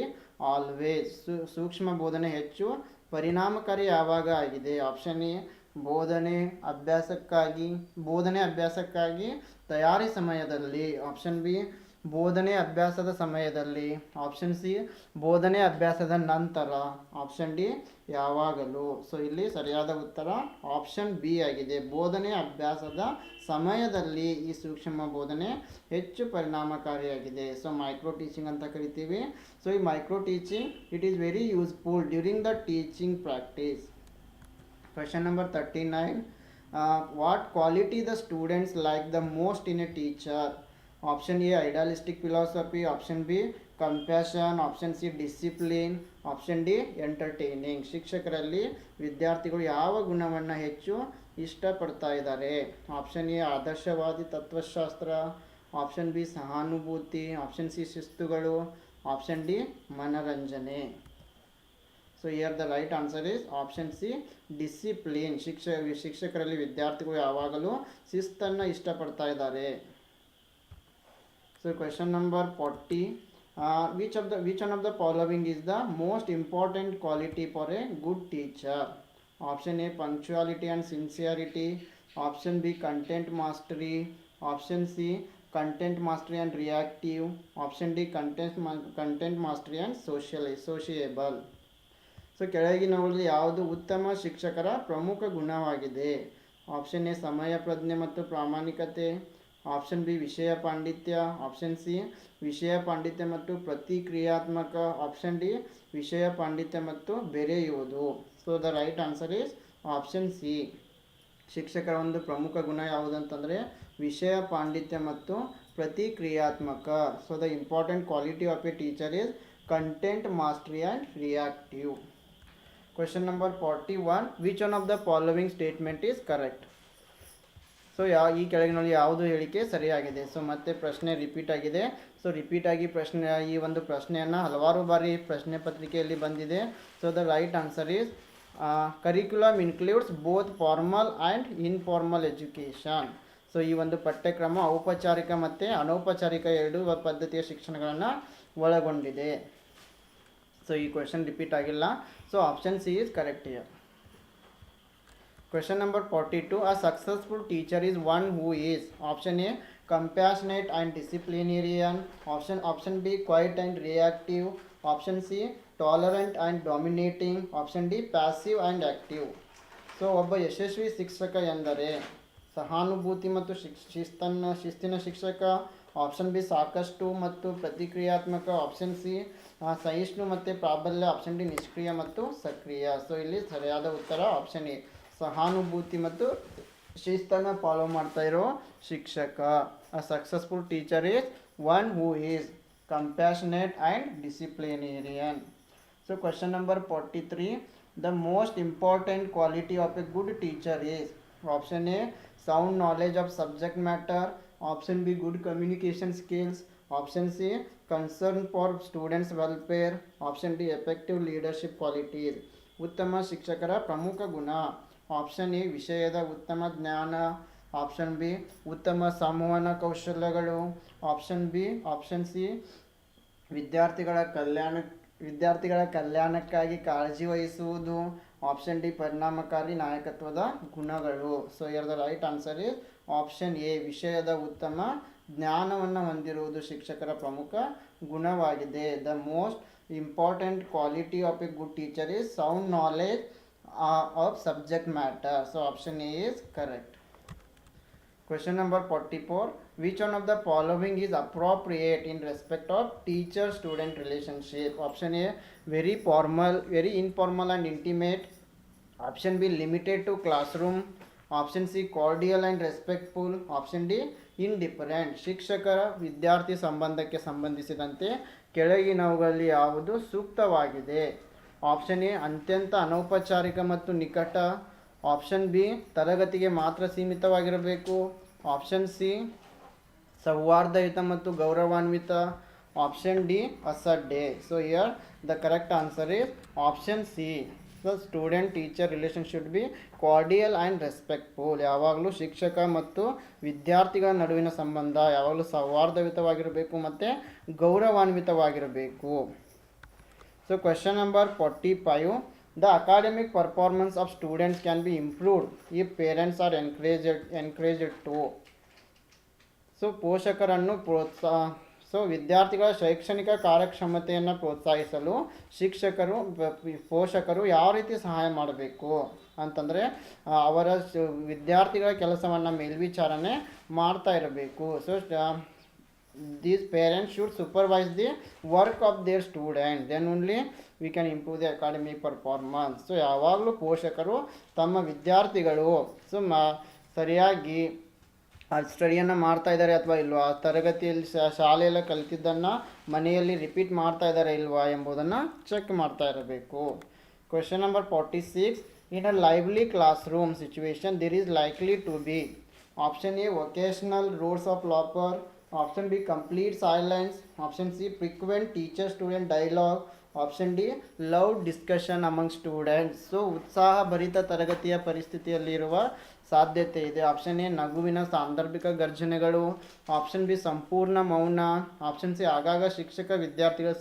always. ಸೂಕ್ಷ್ಮ ಬೋಧನೆ ಹೆಚ್ಚು ಪರಿಣಾಮಕಾರಿ ಯಾವಾಗ ಆಗಿದೆ? Option A ಬೋಧನೆ ಅಭ್ಯಾಸಕ್ಕಾಗಿ ತಯಾರಿ ಸಮಯದಲ್ಲಿ, ಆಪ್ಷನ್ ಬಿ ಬೋಧನೆ ಅಭ್ಯಾಸದ ಸಮಯದಲ್ಲಿ, ಆಪ್ಷನ್ ಸಿ ಬೋಧನೆ ಅಭ್ಯಾಸದ ನಂತರ, ಆಪ್ಷನ್ ಡಿ ಯಾವಾಗಲೂ. ಸೊ ಇಲ್ಲಿ ಸರಿಯಾದ ಉತ್ತರ ಆಪ್ಷನ್ ಬಿ ಆಗಿದೆ. ಬೋಧನೆ ಅಭ್ಯಾಸದ ಸಮಯದಲ್ಲಿ ಈ ಸೂಕ್ಷ್ಮ ಬೋಧನೆ ಹೆಚ್ಚು ಪರಿಣಾಮಕಾರಿಯಾಗಿದೆ. ಸೊ ಮೈಕ್ರೋ ಟೀಚಿಂಗ್ ಅಂತ ಕರಿತೀವಿ. ಸೊ ಈ micro teaching it is very useful during the teaching practice. Question number 39, what quality the students like the most in a teacher? Option A idealistic philosophy, option B compassion, option C discipline, option D entertaining. ಶಿಕ್ಷಕರಲ್ಲಿ ವಿದ್ಯಾರ್ಥಿಗಳು ಯಾವ ಗುಣವನ್ನು ಹೆಚ್ಚು ಇಷ್ಟಪಡ್ತಾ ಇದ್ದಾರೆ? Option A ಆದರ್ಶವಾದಿ ತತ್ವಶಾಸ್ತ್ರ, option B ಸಹಾನುಭೂತಿ, ಆಪ್ಷನ್ ಸಿ ಶಿಸ್ತುಗಳು, ಆಪ್ಷನ್ ಡಿ ಮನರಂಜನೆ. So here the right answer is option C discipline. ಶಿಕ್ಷಕರಲ್ಲಿ ವಿದ್ಯಾರ್ಥಿಗಳು ಯಾವಾಗಲೂ ಶಿಸ್ತನ್ನು ಇಷ್ಟಪಡ್ತಾ ಇದ್ದಾರೆ. So question number 40, which one of the following is the most important quality for a good teacher? Option A punctuality and sincerity, option B content mastery, option C content mastery and reactive, option D content mastery and sociable. So ಕೆಳಗಿನವುಗಳಲ್ಲಿ ಯಾವುದು ಉತ್ತಮ ಶಿಕ್ಷಕರ ಪ್ರಮುಖ ಗುಣವಾಗಿದೆ? Option A ಸಮಯ ಪ್ರಜ್ಞೆ ಮತ್ತು ಪ್ರಾಮಾಣಿಕತೆ, option B ವಿಷಯ ಪಾಂಡಿತ್ಯ, ಆಪ್ಷನ್ ಸಿ ವಿಷಯ ಪಾಂಡಿತ್ಯ ಮತ್ತು ಪ್ರತಿಕ್ರಿಯಾತ್ಮಕ, ಆಪ್ಷನ್ ಡಿ ವಿಷಯ ಪಾಂಡಿತ್ಯ ಮತ್ತು ಬೆರೆಯುವುದು. So the right answer is option C. ಶಿಕ್ಷಕರ ಒಂದು ಪ್ರಮುಖ ಗುಣ ಯಾವುದಂತಂದರೆ ವಿಷಯ ಪಾಂಡಿತ್ಯ ಮತ್ತು ಪ್ರತಿಕ್ರಿಯಾತ್ಮಕ. So the important quality of a teacher is content mastery and reactive. Question number 41, which one of the following statement is correct? So ಈ ಕೆಳಗಿನಲ್ಲಿ ಯಾವುದು ಹೇಳಿಕೆ ಸರಿಯಾಗಿದೆ? ಸೊ ಮತ್ತೆ ಪ್ರಶ್ನೆ ರಿಪೀಟ್ ಆಗಿದೆ. ಸೊ ರಿಪೀಟ್ ಆಗಿ ಈ ಒಂದು ಪ್ರಶ್ನೆಯನ್ನು ಹಲವಾರು ಬಾರಿ ಪ್ರಶ್ನೆ ಪತ್ರಿಕೆಯಲ್ಲಿ ಬಂದಿದೆ. So the right answer is curriculum includes both formal and informal education. So ಈ ಒಂದು ಪಠ್ಯಕ್ರಮ ಔಪಚಾರಿಕ ಮತ್ತು ಅನೌಪಚಾರಿಕ ಎರಡೂ ಪದ್ಧತಿಯ ಶಿಕ್ಷಣಗಳನ್ನು ಒಳಗೊಂಡಿದೆ. ಸೊ ಈ ಕ್ವೆಶನ್ ರಿಪೀಟ್ ಆಗಿಲ್ಲ. So option C is correct here. Question number 42, a successful teacher is one who is, option A compassionate and disciplinarian, option B quiet and reactive, option C tolerant and dominating, option D passive and active. So ಒಬ್ಬ ಯಶಸ್ವಿ ಶಿಕ್ಷಕ ಎಂದರೆ ಸಹಾನುಭೂತಿ ಮತ್ತು ಶಿಸ್ತಿನ ಶಿಕ್ಷಕ, option B ಸಾಕಷ್ಟು ಮತ್ತು ಪ್ರತಿಕ್ರಿಯಾತ್ಮಕ, ಆಪ್ಷನ್ ಸಿ ಸಹಿಷ್ಣು ಮತ್ತು ಪ್ರಾಬಲ್ಯ, ಆಪ್ಷನ್ ಡಿ ನಿಷ್ಕ್ರಿಯ ಮತ್ತು ಸಕ್ರಿಯ. ಸೊ ಇಲ್ಲಿ ಸರಿಯಾದ ಉತ್ತರ ಆಪ್ಷನ್ ಎ ಸಹಾನುಭೂತಿ ಮತ್ತು ಶಿಸ್ತನ್ನು ಫಾಲೋ ಮಾಡ್ತಾ ಇರೋ ಶಿಕ್ಷಕ. A successful teacher is one who is compassionate and disciplinarian. So question number 43, the most important quality of a good teacher is option A, sound knowledge of subject matter, option B, good communication skills, option C, concern for students welfare, option D, effective leadership qualities. ಉತ್ತಮ ಶಿಕ್ಷಕರ ಪ್ರಮುಖ ಗುಣ option A ವಿಷಯದ ಉತ್ತಮ ಜ್ಞಾನ, option B ಉತ್ತಮ ಸಂವಹನ ಕೌಶಲ್ಯಗಳು, ಆಪ್ಷನ್ ಸಿ ವಿದ್ಯಾರ್ಥಿಗಳ ಕಲ್ಯಾಣಕ್ಕಾಗಿ ಕಾಳಜಿ ವಹಿಸುವುದು, ಆಪ್ಷನ್ ಡಿ ಪರಿಣಾಮಕಾರಿ ನಾಯಕತ್ವದ ಗುಣಗಳು. So here the right answer is option A, ವಿಷಯದ ಉತ್ತಮ ಜ್ಞಾನವನ್ನು ಹೊಂದಿರುವುದು ಶಿಕ್ಷಕರ ಪ್ರಮುಖ ಗುಣವಾಗಿದೆ. The most important quality of a good teacher is sound knowledge of subject matter. So option A is correct. Question number 44, which one of the following is appropriate in respect of teacher student relationship? Option A, very formal, very informal and intimate. Option B, limited to classroom. Option C, cordial and respectful. Option D, indifferent. ಶಿಕ್ಷಕರ ವಿದ್ಯಾರ್ಥಿ ಸಂಬಂಧಕ್ಕೆ ಸಂಬಂಧಿಸಿದಂತೆ ಕೆಳಗಿನವುಗಳಲ್ಲಿ ಯಾವುದು ಸೂಕ್ತವಾಗಿದೆ? Option A, ಅತ್ಯಂತ ಅನೌಪಚಾರಿಕ ಮತ್ತು ನಿಕಟ. ಆಪ್ಷನ್ ಬಿ, ತರಗತಿಗೆ ಮಾತ್ರ ಸೀಮಿತವಾಗಿರಬೇಕು. ಆಪ್ಷನ್ ಸಿ, ಸೌಹಾರ್ದಯುತ ಮತ್ತು ಗೌರವಾನ್ವಿತ. ಆಪ್ಷನ್ ಡಿ, ಅಸಡ್ಡೆ. So here the correct answer is option C. The student teacher relation should be cordial and respectful. ಯಾವಾಗಲೂ ಶಿಕ್ಷಕ ಮತ್ತು ವಿದ್ಯಾರ್ಥಿಗಳ ನಡುವಿನ ಸಂಬಂಧ ಯಾವಾಗಲೂ ಸೌಹಾರ್ದಯುತವಾಗಿರಬೇಕು ಮತ್ತು ಗೌರವಾನ್ವಿತವಾಗಿರಬೇಕು. So question number 45, the academic performance of students can be improved if parents are encouraged to. So ಪೋಷಕರನ್ನು ವಿದ್ಯಾರ್ಥಿಗಳ ಶೈಕ್ಷಣಿಕ ಕಾರ್ಯಕ್ಷಮತೆಯನ್ನು ಪ್ರೋತ್ಸಾಹಿಸಲು ಪೋಷಕರು ಯಾವ ರೀತಿ ಸಹಾಯ ಮಾಡಬೇಕು ಅಂತಂದರೆ ಅವರ ವಿದ್ಯಾರ್ಥಿಗಳ ಕೆಲಸವನ್ನು ಮೇಲ್ವಿಚಾರಣೆ ಮಾಡ್ತಾ ಇರಬೇಕು. So these parents should supervise the work of their students, then only we can improve the academic performance. So ಯಾವಾಗಲೂ ಪೋಷಕರು ತಮ್ಮ ವಿದ್ಯಾರ್ಥಿಗಳು ಸರಿಯಾಗಿ ಸ್ಟಡಿಯನ್ನು ಮಾಡ್ತಾ ಇದ್ದಾರೆ ಅಥವಾ ಇಲ್ವಾ, ತರಗತಿಯಲ್ಲಿ ಶಾಲೆಯಲ್ಲಿ ಕಲಿತಿದ್ದನ್ನು ಮನೆಯಲ್ಲಿ ರಿಪೀಟ್ ಮಾಡ್ತಾ ಇದ್ದಾರೆ ಇಲ್ವಾ ಎಂಬುದನ್ನು ಚೆಕ್ ಮಾಡ್ತಾ ಇರಬೇಕು. Question number 46, in a lively classroom situation there is likely to be option A, occasional roars of laughter. Option B, complete silence. Option C, frequent teacher student dialogue. Option D, loud discussion among students. So ಉತ್ಸಾಹ ಭರಿತ ತರಗತಿಯ ಪರಿಸ್ಥಿತಿಯಲ್ಲಿರುವ ಸಾಧ್ಯತೆ ಇದೆ. Option A, ನಗುವಿನ ಸಾಂದರ್ಭಿಕ ಗರ್ಜನೆಗಳು. Option B, ಸಂಪೂರ್ಣ ಮೌನ. Option C, ಆಗಾಗ ಶಿಕ್ಷಕ ವಿದ್ಯಾರ್ಥಿಗಳ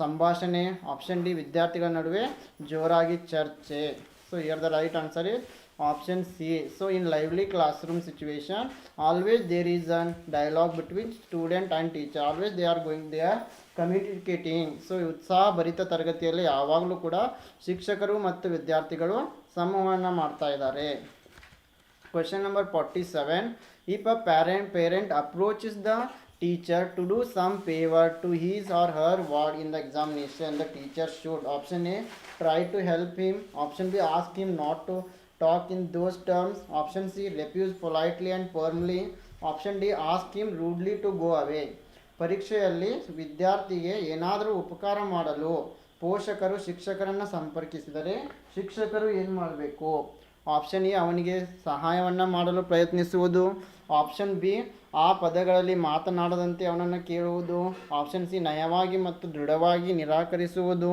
ಸಂಭಾಷಣೆ. ಆಪ್ಷನ್ ಡಿ, ವಿದ್ಯಾರ್ಥಿಗಳ ನಡುವೆ ಜೋರಾಗಿ ಚರ್ಚೆ. So here the right answer is option C. So in lively classroom situation always there is a dialogue between student and teacher, always they are communicating. So ಉತ್ಸಾಹ ಭರಿತ ತರಗತಿಯಲ್ಲಿ ಯಾವಾಗಲೂ ಕೂಡ ಶಿಕ್ಷಕರು ಮತ್ತು ವಿದ್ಯಾರ್ಥಿಗಳು ಸಂವಹನ ಮಾಡ್ತಾ ಇದ್ದಾರೆ. Question number 47, if a parent approaches the teacher to do some favor to his or her ward in the examination, the teacher should option A, try to help him. Option B, ask him not to talk in those terms. Option C, refuse politely and firmly. Option D, ask him rudely to go away. ಪರೀಕ್ಷೆಯಲ್ಲಿ ವಿದ್ಯಾರ್ಥಿಗೆ ಏನಾದರೂ ಉಪಕಾರ ಮಾಡಲು ಪೋಷಕರು ಶಿಕ್ಷಕರನ್ನು ಸಂಪರ್ಕಿಸಿದರೆ ಶಿಕ್ಷಕರು ಏನು ಮಾಡಬೇಕು? ಆಪ್ಷನ್ ಎ, ಅವನಿಗೆ ಸಹಾಯವನ್ನು ಮಾಡಲು ಪ್ರಯತ್ನಿಸುವುದು. ಆಪ್ಷನ್ ಬಿ, ಆ ಪದಗಳಲ್ಲಿ ಮಾತನಾಡದಂತೆ ಅವನನ್ನು ಕೇಳುವುದು. ಆಪ್ಷನ್ ಸಿ, ನಯವಾಗಿ ಮತ್ತು ದೃಢವಾಗಿ ನಿರಾಕರಿಸುವುದು.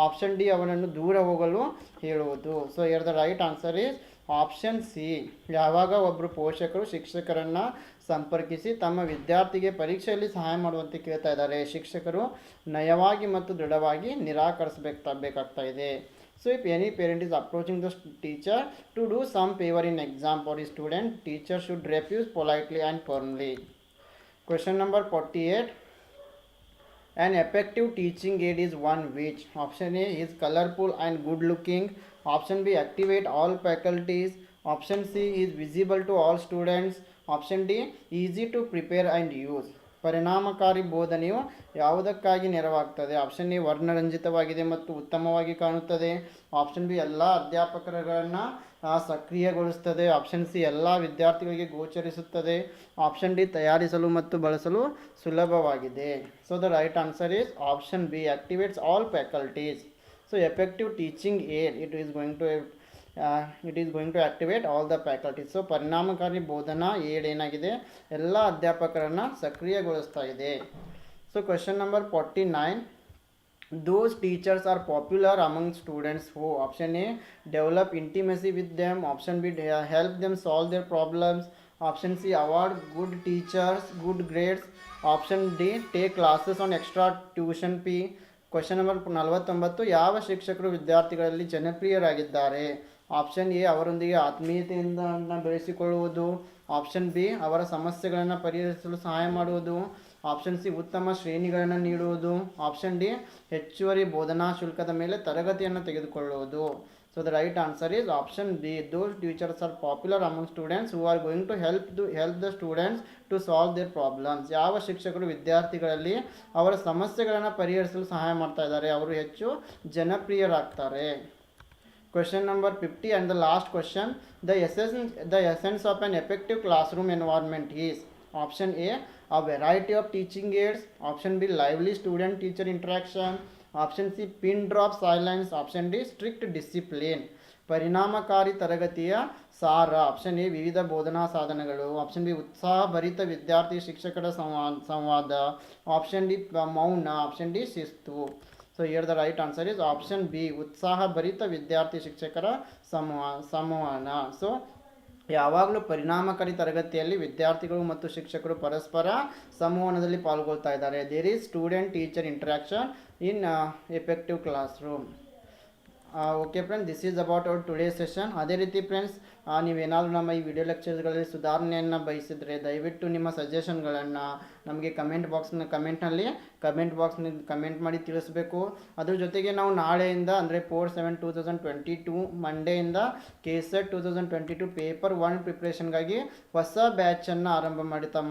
ಆಪ್ಷನ್ ಡಿ, ಅವನನ್ನು ದೂರ ಹೋಗಲು ಹೇಳುವುದು. So here the right answer is option C. ಯಾವಾಗ ಒಬ್ಬರು ಪೋಷಕರು ಶಿಕ್ಷಕರನ್ನು ಸಂಪರ್ಕಿಸಿ ತಮ್ಮ ವಿದ್ಯಾರ್ಥಿಗೆ ಪರೀಕ್ಷೆಯಲ್ಲಿ ಸಹಾಯ ಮಾಡುವಂತೆ ಕೇಳ್ತಾ ಇದ್ದಾರೆ, ಶಿಕ್ಷಕರು ನಯವಾಗಿ ಮತ್ತು ದೃಢವಾಗಿ ನಿರಾಕರಿಸಬೇಕಾಗ್ತಾ ಇದೆ. So if any parent is approaching the teacher to do some favour in exam for ಈ student, teacher should refuse politely and firmly. Question number 48, an effective teaching aid is one which? Option A, is colorful and good looking. Option B, activate all faculties. Option C, is visible to all students. Option D, easy to prepare and use. ಪರಿಣಾಮಕಾರಿ ಬೋಧನೆಯು ಯಾವುದಕ್ಕಾಗಿ ನೆರವಾಗ್ತದೆ? Option A ವರ್ಣರಂಜಿತವಾಗಿದೆ ಮತ್ತು ಉತ್ತಮವಾಗಿ ಕಾಣುತ್ತದೆ. Option B ಎಲ್ಲ ಅಧ್ಯಾಪಕರುಗಳನ್ನು ಸಕ್ರಿಯಗೊಳಿಸುತ್ತದೆ. Option C ಎಲ್ಲ ವಿದ್ಯಾರ್ಥಿಗಳಿಗೆ ಗೋಚರಿಸುತ್ತದೆ. Option D ತಯಾರಿಸಲು ಮತ್ತು ಬಳಸಲು ಸುಲಭವಾಗಿದೆ. So the right answer is option B, activates all faculties. So effective teaching aid it is going to activate all the faculties. So ಪರಿಣಾಮಕಾರಿ ಬೋಧನಾ ಏಡ್ ಏನಾಗಿದೆ, ಎಲ್ಲ ಅಧ್ಯಾಪಕರನ್ನು ಸಕ್ರಿಯಗೊಳಿಸ್ತಾ ಇದೆ. So question number 49, those teachers are popular among students who, option A, develop intimacy with them, option B, help them solve their problems, option C, award good teachers good grades, option D, take classes on extra tuition fee. Question number 49, ಯಾವ ಶಿಕ್ಷಕರು ವಿದ್ಯಾರ್ಥಿಗಳಲ್ಲಿ ಜನಪ್ರಿಯರಾಗಿದ್ದಾರೆ? Option A, ಅವರೊಂದಿಗೆ ಆತ್ಮೀಯತೆಯಿಂದ ಬೆಳೆಸಿಕೊಳ್ಳುವುದು. Option B, ಅವರ ಸಮಸ್ಯೆಗಳನ್ನು ಪರಿಹರಿಸಲು ಸಹಾಯ ಮಾಡುವುದು. Option C, ಉತ್ತಮ ಶ್ರೇಣಿಗಳನ್ನು ನೀಡುವುದು. ಆಪ್ಷನ್ ಡಿ, ಹೆಚ್ಚುವರಿ ಬೋಧನಾ ಶುಲ್ಕದ ಮೇಲೆ ತರಗತಿಯನ್ನು ತೆಗೆದುಕೊಳ್ಳುವುದು. So the right answer is option B, those teachers are popular among students who are going to help the students to solve their problems. ಯಾವ ಶಿಕ್ಷಕರು ವಿದ್ಯಾರ್ಥಿಗಳಲ್ಲಿ ಅವರ ಸಮಸ್ಯೆಗಳನ್ನು ಪರಿಹರಿಸಲು ಸಹಾಯ ಮಾಡ್ತಾ ಇದ್ದಾರೆ, ಅವರು ಹೆಚ್ಚು ಜನಪ್ರಿಯರಾಗ್ತಾರೆ. Question number 50 and the last question. The essence of an effective classroom environment is, option A, a variety of teaching aids. Option B, lively student-teacher interaction. Option C, pin drop silence. Option D, strict discipline. ಪರಿಣಾಮಕಾರಿ ತರಗತಿಯ ಸಾರ. Option A, ವಿವಿಧ ಬೋಧನಾ ಸಾಧನಗಳು. Option B, ಉತ್ಸಾಹಭರಿತ ವಿದ್ಯಾರ್ಥಿ ಶಿಕ್ಷಕರ ಸಂವಾದ. ಆಪ್ಷನ್ ಡಿ, ಮೌನ. ಆಪ್ಷನ್ ಡಿ, ಶಿಸ್ತು. So here the right answer is option B, ಉತ್ಸಾಹಭರಿತ ವಿದ್ಯಾರ್ಥಿ ಶಿಕ್ಷಕರ ಸಂವಹನ. ಸೊ ಯಾವಾಗಲೂ ಪರಿಣಾಮಕಾರಿ ತರಗತಿಯಲ್ಲಿ ವಿದ್ಯಾರ್ಥಿಗಳು ಮತ್ತು ಶಿಕ್ಷಕರು ಪರಸ್ಪರ ಸಂವಹನದಲ್ಲಿ ಪಾಲ್ಗೊಳ್ತಾ ಇದ್ದಾರೆ. There is student teacher interaction in effective class room. Okay friends, this is about our today session. ಅದೇ ರೀತಿ ಫ್ರೆಂಡ್ಸ್, ನೀವೇನಾದರೂ ನಮ್ಮ ಈ ವಿಡಿಯೋ ಲೆಕ್ಚರ್ಸ್ಗಳಲ್ಲಿ ಸುಧಾರಣೆಯನ್ನು ಬಯಸಿದರೆ ದಯವಿಟ್ಟು ನಿಮ್ಮ ಸಜೆಷನ್ಗಳನ್ನು ನಮಗೆ ಕಮೆಂಟ್ ಬಾಕ್ಸ್ನಲ್ಲಿ ಕಮೆಂಟ್ ಮಾಡಿ ತಿಳಿಸಬೇಕು. ಅದ್ರ ಜೊತೆಗೆ ನಾವು ನಾಳೆಯಿಂದ ಅಂದರೆ 4/7/2022 ಮಂಡೆಯಿಂದ KSET 2022 ಪೇಪರ್ 1 ಪ್ರಿಪ್ರೇಷನ್ಗಾಗಿ ಹೊಸ ಬ್ಯಾಚನ್ನು ಆರಂಭ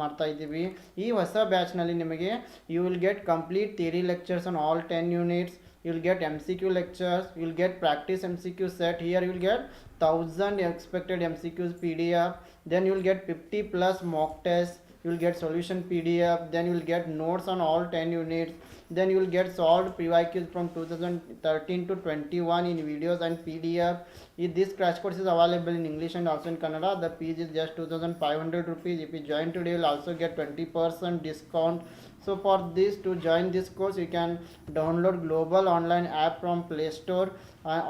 ಮಾಡ್ತಾ ಇದ್ದೀವಿ. ಈ ಹೊಸ ಬ್ಯಾಚ್ನಲ್ಲಿ ನಿಮಗೆ you will get complete theory lectures on all 10 units. You will get MCQ lectures, you will get practice MCQ set. Here you will get 1000 expected MCQs PDF. Then you will get 50 plus mock tests. You will get solution PDF. Then you will get notes on all 10 units. Then you will get solved PYQs from 2013 to 21 in videos and PDF. If this crash course is available in English and also in Kannada, the fees is just 2500 rupees. If you join today, you will also get 20% discount. So for this, to join this course, you can download global online app from Play Store,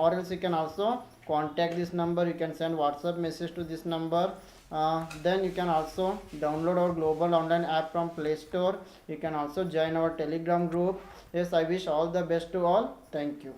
or else you can also contact this number. You can send WhatsApp message to this number. Then you can also download our global online app from Play Store. You can also join our Telegram group. Yes, I wish all the best to all. Thank you.